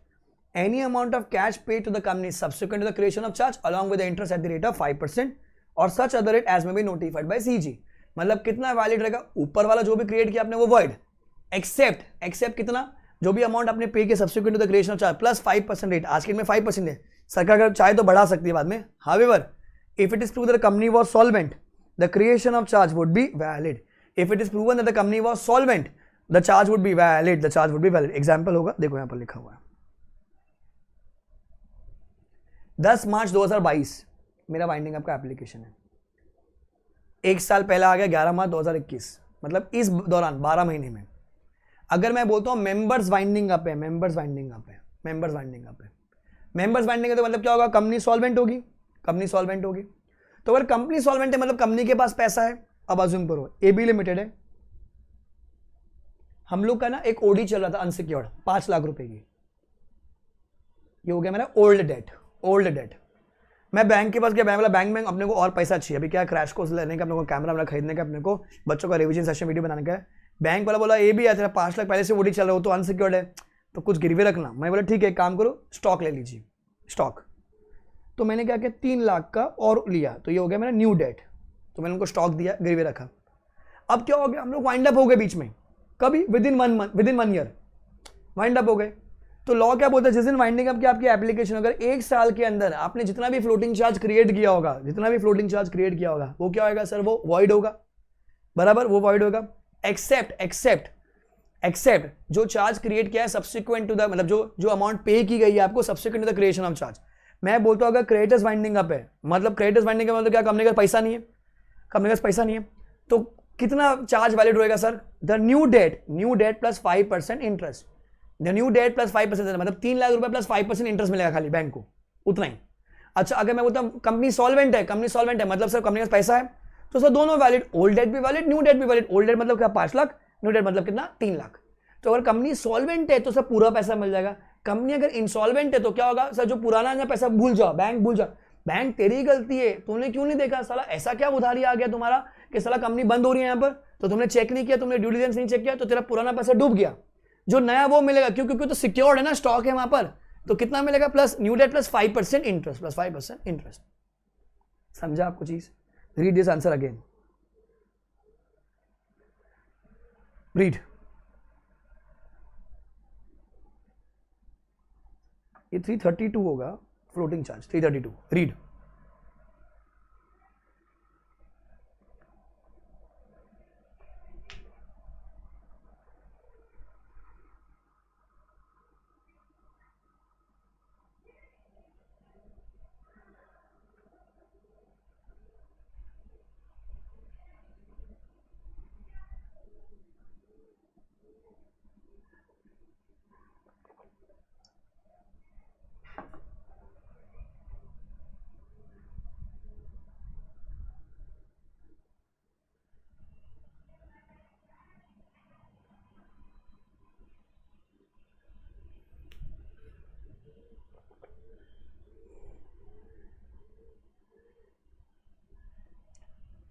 any amount of cash paid to the company subsequent to the creation of charge along with interest at the rate of 5% और such other rate as may be notified by CG. मतलब कितना वैलिड रहेगा, ऊपर वाला जो भी क्रिएट किया आपने वो वॉइड, एक्सेप्ट कितना, जो भी अमाउंट आपने पे किया subsequent to the creation of charge plus 5% rate, आज के में 5% है, सरकार अगर चाहे तो बढ़ा सकती है बाद में। However if it is prove that the company was solvent, the creation of charge would be valid. If it is proven that the company was solvent, the charge would be valid, the charge would be valid। Example होगा, देखो यहां पर लिखा हुआ है 10 मार्च 2022 मेरा वाइंडिंग अप का एप्लीकेशन है, एक साल पहले आ गया 11 मार्च 2021, मतलब इस दौरान 12 महीने में अगर मैं बोलता हूं मेंबर्स वाइंडिंग अप है, मेंबर्स वाइंडिंग अप है, मेंबर्स वाइंडिंग अप है, मेंबर्स वाइंडिंग है, तो मतलब क्या होगा, कंपनी सॉल्वेंट होगी, कंपनी सॉल्वेंट होगी। तो अगर कंपनी सॉल्वेंट है मतलब कंपनी के पास पैसा है। अब अज्यूम करो एबी लिमिटेड है, हम लोग का ना एक ओडी चल रहा था अनसिक्योर्ड 5 लाख रुपए की, ये हो गया मेरा ओल्ड डेट। मैं बैंक के पास गया, बैंक वाला बैंक में अपने को और पैसा चाहिए, अभी क्या क्रैश कोर्स लेने का, अपने को कैमरा वाला खरीदने का, अपने को बच्चों का रिवीजन सेशन वीडियो बनाने का है। बैंक वाला बोला ये भी है तेरा 5 लाख पहले से ओडी चल रहा हो तो अनसिक्योर्ड है, तो कुछ गिरवी रखना। मैं बोला ठीक है, काम करो स्टॉक ले लीजिए, स्टॉक। तो मैंने क्या किया, 3 लाख का और लिया, तो ये हो गया मेरा न्यू डेट, तो मैंने उनको स्टॉक दिया, गिरवी रखा। अब क्या हो गया, हम लोग वाइंड अप हो गए बीच में, कभी with in 1 year wind up हो गए। तो लॉ क्या बोलता है, जिस दिन वाइंडिंग अप की आपकी एप्लीकेशन, अगर 1 साल के अंदर आपने जितना भी फ्लोटिंग चार्ज क्रिएट किया होगा, वो क्या होगा सर, वो वॉइड होगा, बराबर, वो वॉइड होगा। एक्सेप्ट जो चार्ज क्रिएट किया है सब्सिक्वेंट टू द, मतलब जो अमाउंट पे की गई है आपको subsequent to the creation of charge. मैं बोलता हूं अगर क्रेडिटर्स वाइंडिंग अप है, मतलब क्रेडिटर्स वाइंडिंग का मतलब क्या, कंपनी का पैसा नहीं है, तो कितना चार्ज वैलिड रहेगा sir, the new debt plus 5% interest, the new debt plus 5%, मतलब 3 लाख रुपए प्लस 5% इंटरेस्ट मिलेगा खाली बैंक को, उतना ही। अच्छा अगर मैं बोलता हूं कंपनी सॉल्वेंट है, मतलब सर कंपनी का पैसा है, तो सर दोनों वैलिड, ओल्ड डेट भी वैलिड, न्यू डेट भी वैलिड। ओल्ड डेट मतलब क्या 5 लाख, न्यू डेट मतलब कितना 3 लाख। तो अगर कंपनी सॉल्वेंट है तो सर पूरा पैसा मिल जाएगा। कंपनी अगर इंसॉल्वेंट है तो क्या होगा सर, जो पुराना पैसा भूल जाओ, बैंक तेरी गलती है, तूने क्यों नहीं देखा साला, ऐसा क्या उधारी आ गया तुम्हारा कि साला कंपनी बंद हो रही है यहाँ पर, तो तुमने चेक नहीं किया, तुमने ड्यू डिलिजेंस नहीं चेक किया, तो तेरा पुराना पैसा डूब गया। जो नया वो मिलेगा, क्योंकि तो सिक्योर्ड है ना, स्टॉक है वहां पर, तो कितना मिलेगा, plus new debt plus 5% interest. समझा आपको चीज? Read this answer again, read. ये 332 होगा floating charge, 332, read.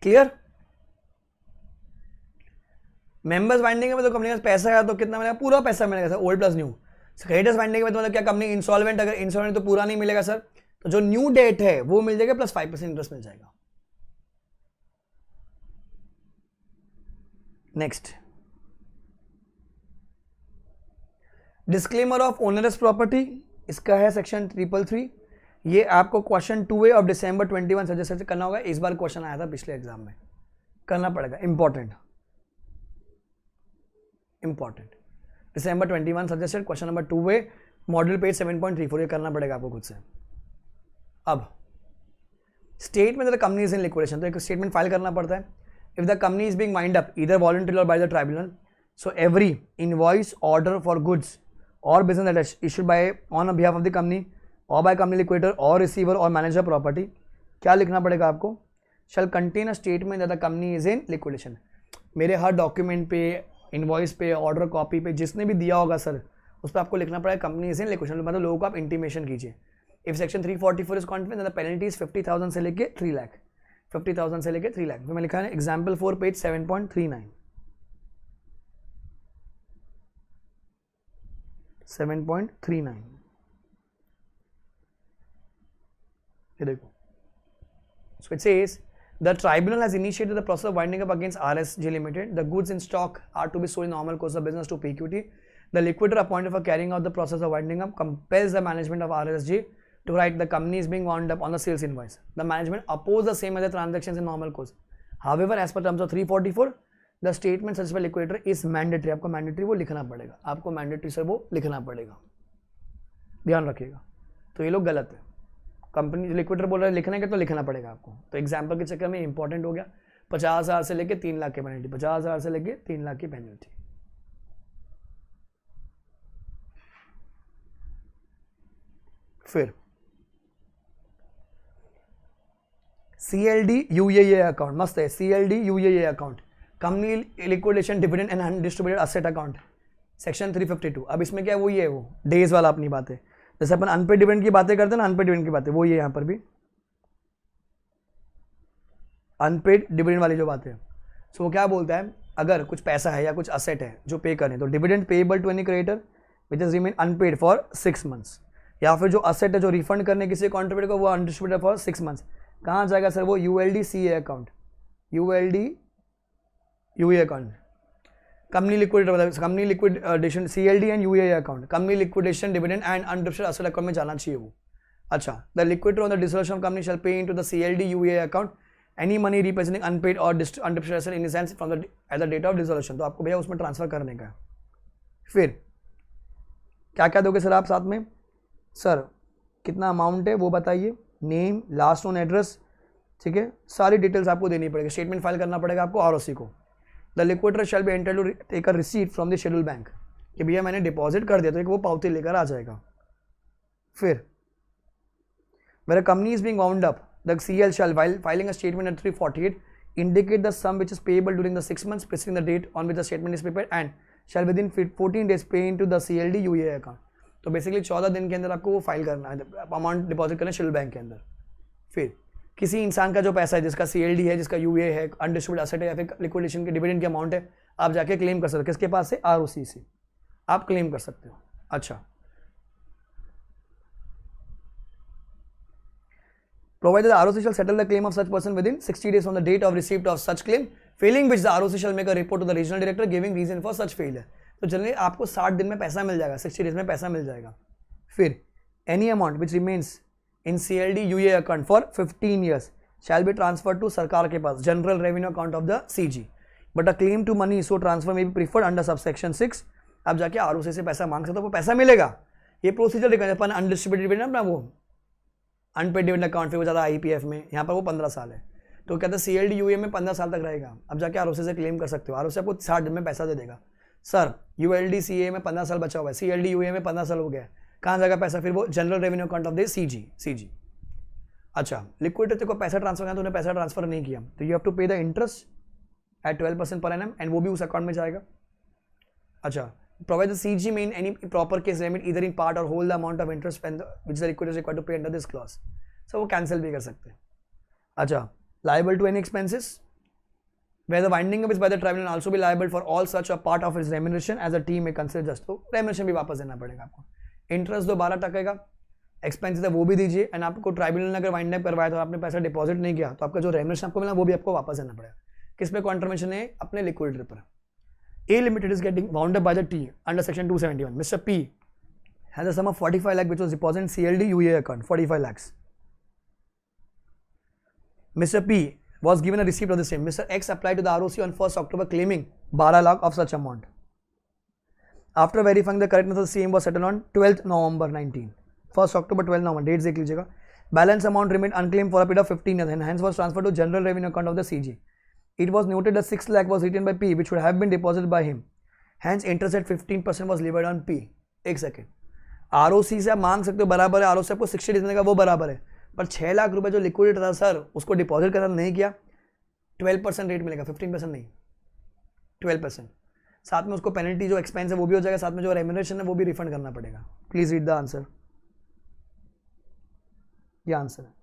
Clear? Members binding में तो कंपनी का पैसा है तो कितना मिलेगा? पूरा पैसा मिलेगा sir, old plus new. Creditors binding में तो मतलब क्या कंपनी इंसॉल्वेंट, अगर इंसॉल्वेंट तो पूरा नहीं मिलेगा सर, तो जो न्यू डेट है वो मिल जाएगा प्लस 5% इंटरेस्ट मिल जाएगा। Next, disclaimer of onerous property, इसका है सेक्शन 333। ये आपको question 2A of December 21 suggest करना होगा। इस बार क्वेश्चन आया था पिछले एग्जाम में, करना पड़ेगा, important December 21 suggested question number 2A module page 7.34, ये करना पड़ेगा आपको खुद से। अब statement the company is in liquidation, तो एक स्टेटमेंट फाइल करना पड़ता है। If the company is being wind up either voluntary or by the tribunal, so every invoice order for goods or business that is issued by on behalf of the company or by company liquidator or receiver और मैनेजर प्रॉपर्टी, क्या लिखना पड़ेगा आपको? Shall contain a statement that the company is in liquidation. मेरे हर डॉक्यूमेंट पे, इनवॉइस पे, ऑर्डर कॉपी पे, जिसने भी दिया होगा सर, उस पर आपको लिखना पड़ेगा कंपनी इज इन लिक्विडेशन, मतलब लोगों को आप इंटीमेशन कीजिए। If section 344 is confident the penalty is 50,000 से लेके 3 लाख, 50,000 से लेके 3 लाख। तो मैं लिखा है एग्जाम्पल 4 पेज 7.39, 7.39, ये देखो। So it says the tribunal has initiated the process of winding up against RSG Limited. The goods in stock are to be sold in normal course of business to PQT. The liquidator appointed for carrying out the process of winding up compels the management of RSG to write the company is being wound up on the sales invoice. The management oppose the same as the transactions in normal course. However, as per terms of 344, the statement such by liquidator is mandatory. आपको mandatory वो लिखना पड़ेगा, आपको mandatory सर वो लिखना पड़ेगा, ध्यान रखिएगा। तो ये लोग गलत है, कंपनी लिक्विडेटर बोल रहा है लिखने के तो लिखना पड़ेगा आपको। तो एग्जाम्पल के चक्कर में इंपॉर्टेंट हो गया। 50,000 से लेके 3 लाख की पेनल्टी, 50,000 से लेके 3 लाख की पेनल्टी। फिर CLD UAA अकाउंट, मस्त है, CLD UAA account, company liquidation dividend and undistributed asset account, section 352। अब इसमें क्या है, वो ये है, वो डेज वाला अपनी बात है, जैसे अपन अनपेड डिविडेंड की बातें करते हैं ना, अनपेड डिविडेंड की बातें वो ये यहाँ पर भी अनपेड डिविडेंड वाली जो बात है। सो वो क्या बोलता है, अगर कुछ पैसा है या कुछ असेट है जो पे करें, तो dividend payable to any creditor which is remain unpaid for 6 months, या फिर जो असेट है जो रिफंड करने किसी कॉन्ट्रीब्यूटर को, वो अनडिस्ट्रीब्यूटेड फॉर 6 मंथ्स। कहाँ जाएगा सर वो? ULD CA account, ULD UA account, company liquidator, मतलब company liquidation CLD and UAA account, company liquidation dividend and undistributed asset account में जाना चाहिए वो। अच्छा, the liquidator on the dissolution of company shall pay into the CLD UAA account any money representing unpaid or undistributed asset in sense from the at the date of dissolution. तो आपको भैया उसमें ट्रांसफर करने का है। फिर क्या क्या दोगे सर आप साथ में? सर कितना अमाउंट है वो बताइए, नेम, लास्ट नोन एड्रेस, ठीक है, सारी डिटेल्स आपको देनी पड़ेगी। स्टेटमेंट फाइल करना पड़ेगा आपको ROC को। The liquidator shall be entitled to take a receipt from the schedule bank, कि भैया मैंने डिपॉजिट कर दिया, तो एक वो पावती लेकर आ जाएगा। फिर मेरा company is being wound up, the CL shall while filing a statement at 348 indicate the sum which is payable during the 6 months preceding the date on which the statement is prepared and shall within 14 days pay into the CLD UAA account। तो बेसिकली 14 दिन के अंदर आपको वो फाइल करना है, अमाउंट डिपॉजिट करना है शेड्यूल बैंक के अंदर। फिर किसी इंसान का जो पैसा है, जिसका CLD है, जिसका UA है, अनडिस्ट्रीब्यूटेड असेट है, या फिर लिक्विडेशन के डिविडेंड की अमाउंट है, आप जाके क्लेम कर सकते हो। किसके पास से? ROC से आप क्लेम कर सकते हो। अच्छा, provided the ROC shall settle the claim of such person within 60 days from the date of receipt of such claim, failing which the ROC shall make a report to the regional director giving reason for such failure। तो जनरली आपको 60 दिन में पैसा मिल जाएगा, 60 डेज में पैसा मिल जाएगा। फिर any amount which remains in CLD UA account for 15 years shall be transferred to सरकार के पास, general revenue account of the CG, but a claim to money so transfer may be preferred under subsection 6। आप जाके ROC से पैसा मांग सकते हो, वो पैसा मिलेगा। ये प्रोसीजर देखा अपन अनडिस्ट्रीब्यूटेड डिविडेंड अपना वो अनपेड डिविडेंड अकाउंट पे वो ज़्यादा IPF में, यहाँ पर वो 15 साल है, तो कहते हैं CLD UA में 15 साल तक रहेगा। अब जाके ROC से क्लेम कर सकते हो, ROC आपको 60 दिन में पैसा दे देगा। सर ULD CA में 15 साल बचा हुआ है, CLD UA में 15 साल हो गया, कहाँ जाएगा पैसा? फिर वो general revenue account of the CG। अच्छा, लिक्विडेटर को पैसा ट्रांसफर करना, तो उन्हें पैसा ट्रांसफर नहीं किया, तो यू हैव टू पे the interest eight 12% per annum, and वो भी उस अकाउंट में जाएगा। अच्छा, provide the CG may in any proper case remit either in part or whole the amount of interest which the liquidator is required to pay under this clause। So वो cancel भी कर सकते हैं। अच्छा, liable to any expenses, where the winding up is by the tribunal and also be liable for all such a part of his remuneration as a team may consider just. तो remuneration भी वापस देना पड़ेगा आपको. इंटरेस्ट दो 12% का, एक्सपेंसेस है वो भी दीजिए, एंड आपको ट्राइब्यूनल ने अगर वाइंड अप करवाया तो आपने पैसा डिपॉजिट नहीं किया तो आपका जो रेमुनेशन आपको मिला वो भी आपको वापस देना पड़ेगा. किस पे कॉन्ट्रीब्यूशन है? अपने लिक्विडिटी पर. A Limited is getting wound up by the T under section 271. Mr. P has a sum of 45 lakh which was deposited in CLD UA account, 45 lakhs. Mr. P was given a receipt of the same. Mr. X applied to the ROC on 1st October claiming 12 lakh of such amount. After verifying the correctness of the same was settled on 12th November 19. 1st October 12th November, dates देख लीजिएगा. Balance amount remained unclaimed for a period of 15 years and hence was transferred to general revenue account of the CG. It was noted that 6 lakh was written by P which would have been deposited by him. Hence interest at 15% was levied on P. एक सेकेंड, ROC से आप मांग सकते हो बराबर है, ROC आपको 60 डेज का वो बराबर है, पर 6 लाख रुपए जो लिक्विडिटी था सर उसको डिपॉजिट करना नहीं किया, 12% रेट मिलेगा, 15% नहीं, 12%. साथ में उसको पेनल्टी जो एक्सपेंस है वो भी हो जाएगा, साथ में जो रेम्यूनरेशन है वो भी रिफंड करना पड़ेगा. Please read the answer. ये आंसर है,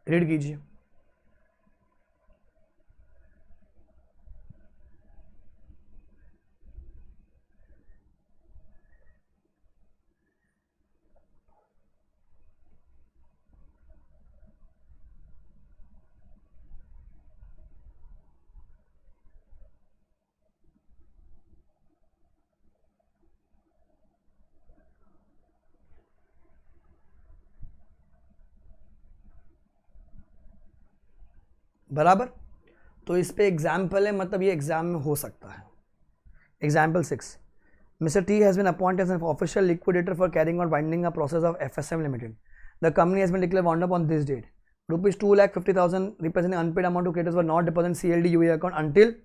रीड कीजिए. बराबर. तो इस पे एग्जाम्पल है, मतलब ये एग्जाम में हो सकता है. Example 6. Mr. T has been appointed as an official liquidator for carrying out winding up process of FSM Limited. The company has been declared wound up on this date. Rupees 2,50,000 representing unpaid amount to creditors were not deposited in CLD UA account until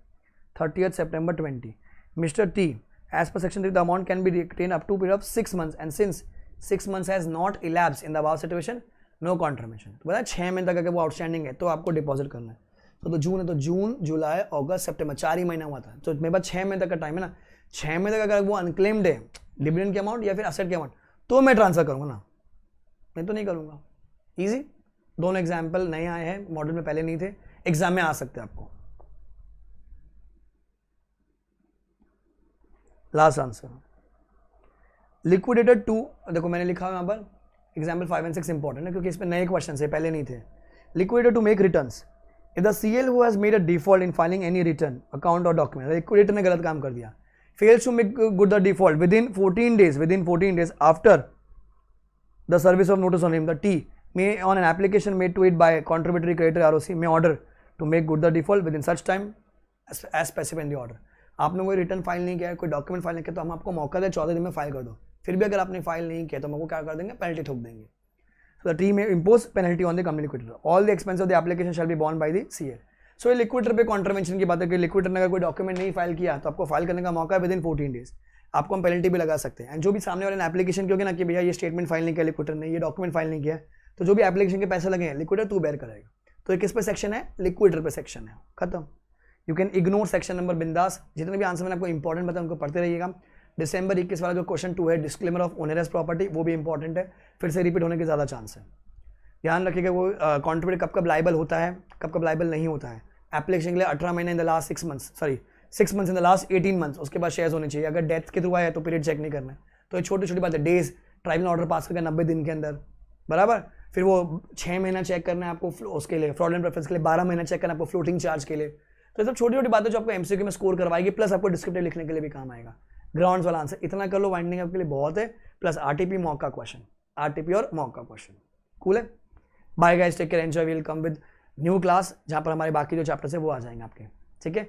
30th September 20. Mr. T, as per section 3, the amount can be retained up to a period of 6 months and since 6 months has not elapsed in the above situation, no contribution. तो बताया 6 महीने तक अगर वो आउटस्टैंडिंग है तो आपको डिपॉजिट करना है. तो जून है तो जून, जुलाई, अगस्त, सितंबर, 4 ही महीना हुआ था. तो मेरे पास 6 महीने तक का टाइम है ना. 6 महीने तक अगर वो अनक्लेम्ड है डिविडेंड की अमाउंट या फिर असेट की अमाउंट तो मैं ट्रांसफर करूँगा ना, मैं तो नहीं करूँगा. ईजी. दोनों एग्जाम्पल नए आए हैं, मॉडल में पहले नहीं थे, एग्जाम में आ सकते हैं आपको. लास्ट आंसर लिक्विडेटेड टू, देखो मैंने लिखा है यहाँ पर एग्जाम्पल 5 and 6 इंपॉर्टेंट है क्योंकि इस पर नए क्वेश्चन है, पहले नहीं थे. Liquidator to make returns. If the CL who has made a default in filing any return account और डॉक्यूमेंट, लिक्विडेटर ने गलत काम कर दिया, fails to make good the default within 14 days after the service of notice on him, the T may on an application made to it by contributory creditor ROC may order to make good the default within such time as specified in the order. आपने कोई रिटर्न फाइल नहीं किया, कोई डॉक्यूमेंट फाइल नहीं किया तो हम आपको मौका दे 14 दिन में फाइल कर दो. फिर भी अगर आपने फाइल नहीं किया तो हम आपको क्या कर देंगे, पेनल्टी ठोक देंगे. सो द टी में impose penalty on the company liquidator. All the expense of the application shall be born by the CL. सो ये लिक्विडेटर पे कॉन्ट्रीवेंशन की बात है कि लिक्विडेटर ने अगर कोई डॉक्यूमेंट नहीं फाइल किया तो आपको फाइल करने का मौका है विदिन 14 डेज. आपको हम पेनल्टी भी लगा सकते हैं. एंड जो भी सामने वाले ने एप्लीकेशन की होगी ना कि भैया ये स्टेटमेंट फाइल नहीं किया लिक्विडेटर ने, ये डॉक्यूमेंट फाइल नहीं किया, तो जो भी एप्लीकेशन के पैसे लगे हैं लिक्विडेटर तू बेयर करेगा. तो ये किस पे सेक्शन है, लिक्विडेटर पे सेक्शन है, खत्म. You can ignore section number बिंदास. जितने भी आंसर मैंने आपको इंपॉर्टेंट बताया उनको पढ़ते रहिएगा. दिसंबर 21 वाला जो क्वेश्चन 2 है डिस्क्लेमर ऑफ ओनरस प्रॉपर्टी, वो भी इंपॉर्टेंट है, फिर से रिपीट होने के ज़्यादा चांस है. ध्यान रखिएगा वो कॉन्ट्रीब्यूटर कब कब लाइबल होता है, कब कब लाइबल नहीं होता है. एप्लीकेशन के लिए 18 महीने इन the last 6 months, sorry 6 months in the last 18 months, उसके बाद शेयर्स होने चाहिए. अगर डेथ के थ्रू आया तो पीरियड चेक नहीं करना है. तो ये छोटी छोटी बात है. डेज ट्राइब्यूनल ऑर्डर पास करके 90 दिन के अंदर, बराबर. फिर वो 6 महीना चेक करना है आपको उसके लिए, फ्रॉडलेंट प्रेफरेंस के लिए 12 महीना चेक करना है आपको फ्लोटिंग चार्ज के लिए. तो ये सब छोटी छोटी बातें जो आपको MCQ में स्कोर करवाएगी, प्लस आपको डिस्क्रिप्टिव लिखने के लिए भी काम आएगा. ग्राउंड्स वाला आंसर इतना कर लो, वाइंडिंग आपके लिए बहुत है, प्लस RTP मॉक का क्वेश्चन, RTP और मॉक का क्वेश्चन. कूल है. Bye guys, take care, enjoy. Will come with new class जहाँ पर हमारे बाकी जो चैप्टर्स है वो आ जाएंगे आपके. ठीक है.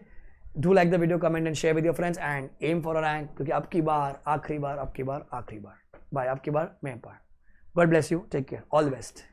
Do like the video, comment and share with your friends and aim for a rank, क्योंकि आपकी बार आखिरी बार बाय, आपकी बार मैं पार. God bless you, take care, all the best.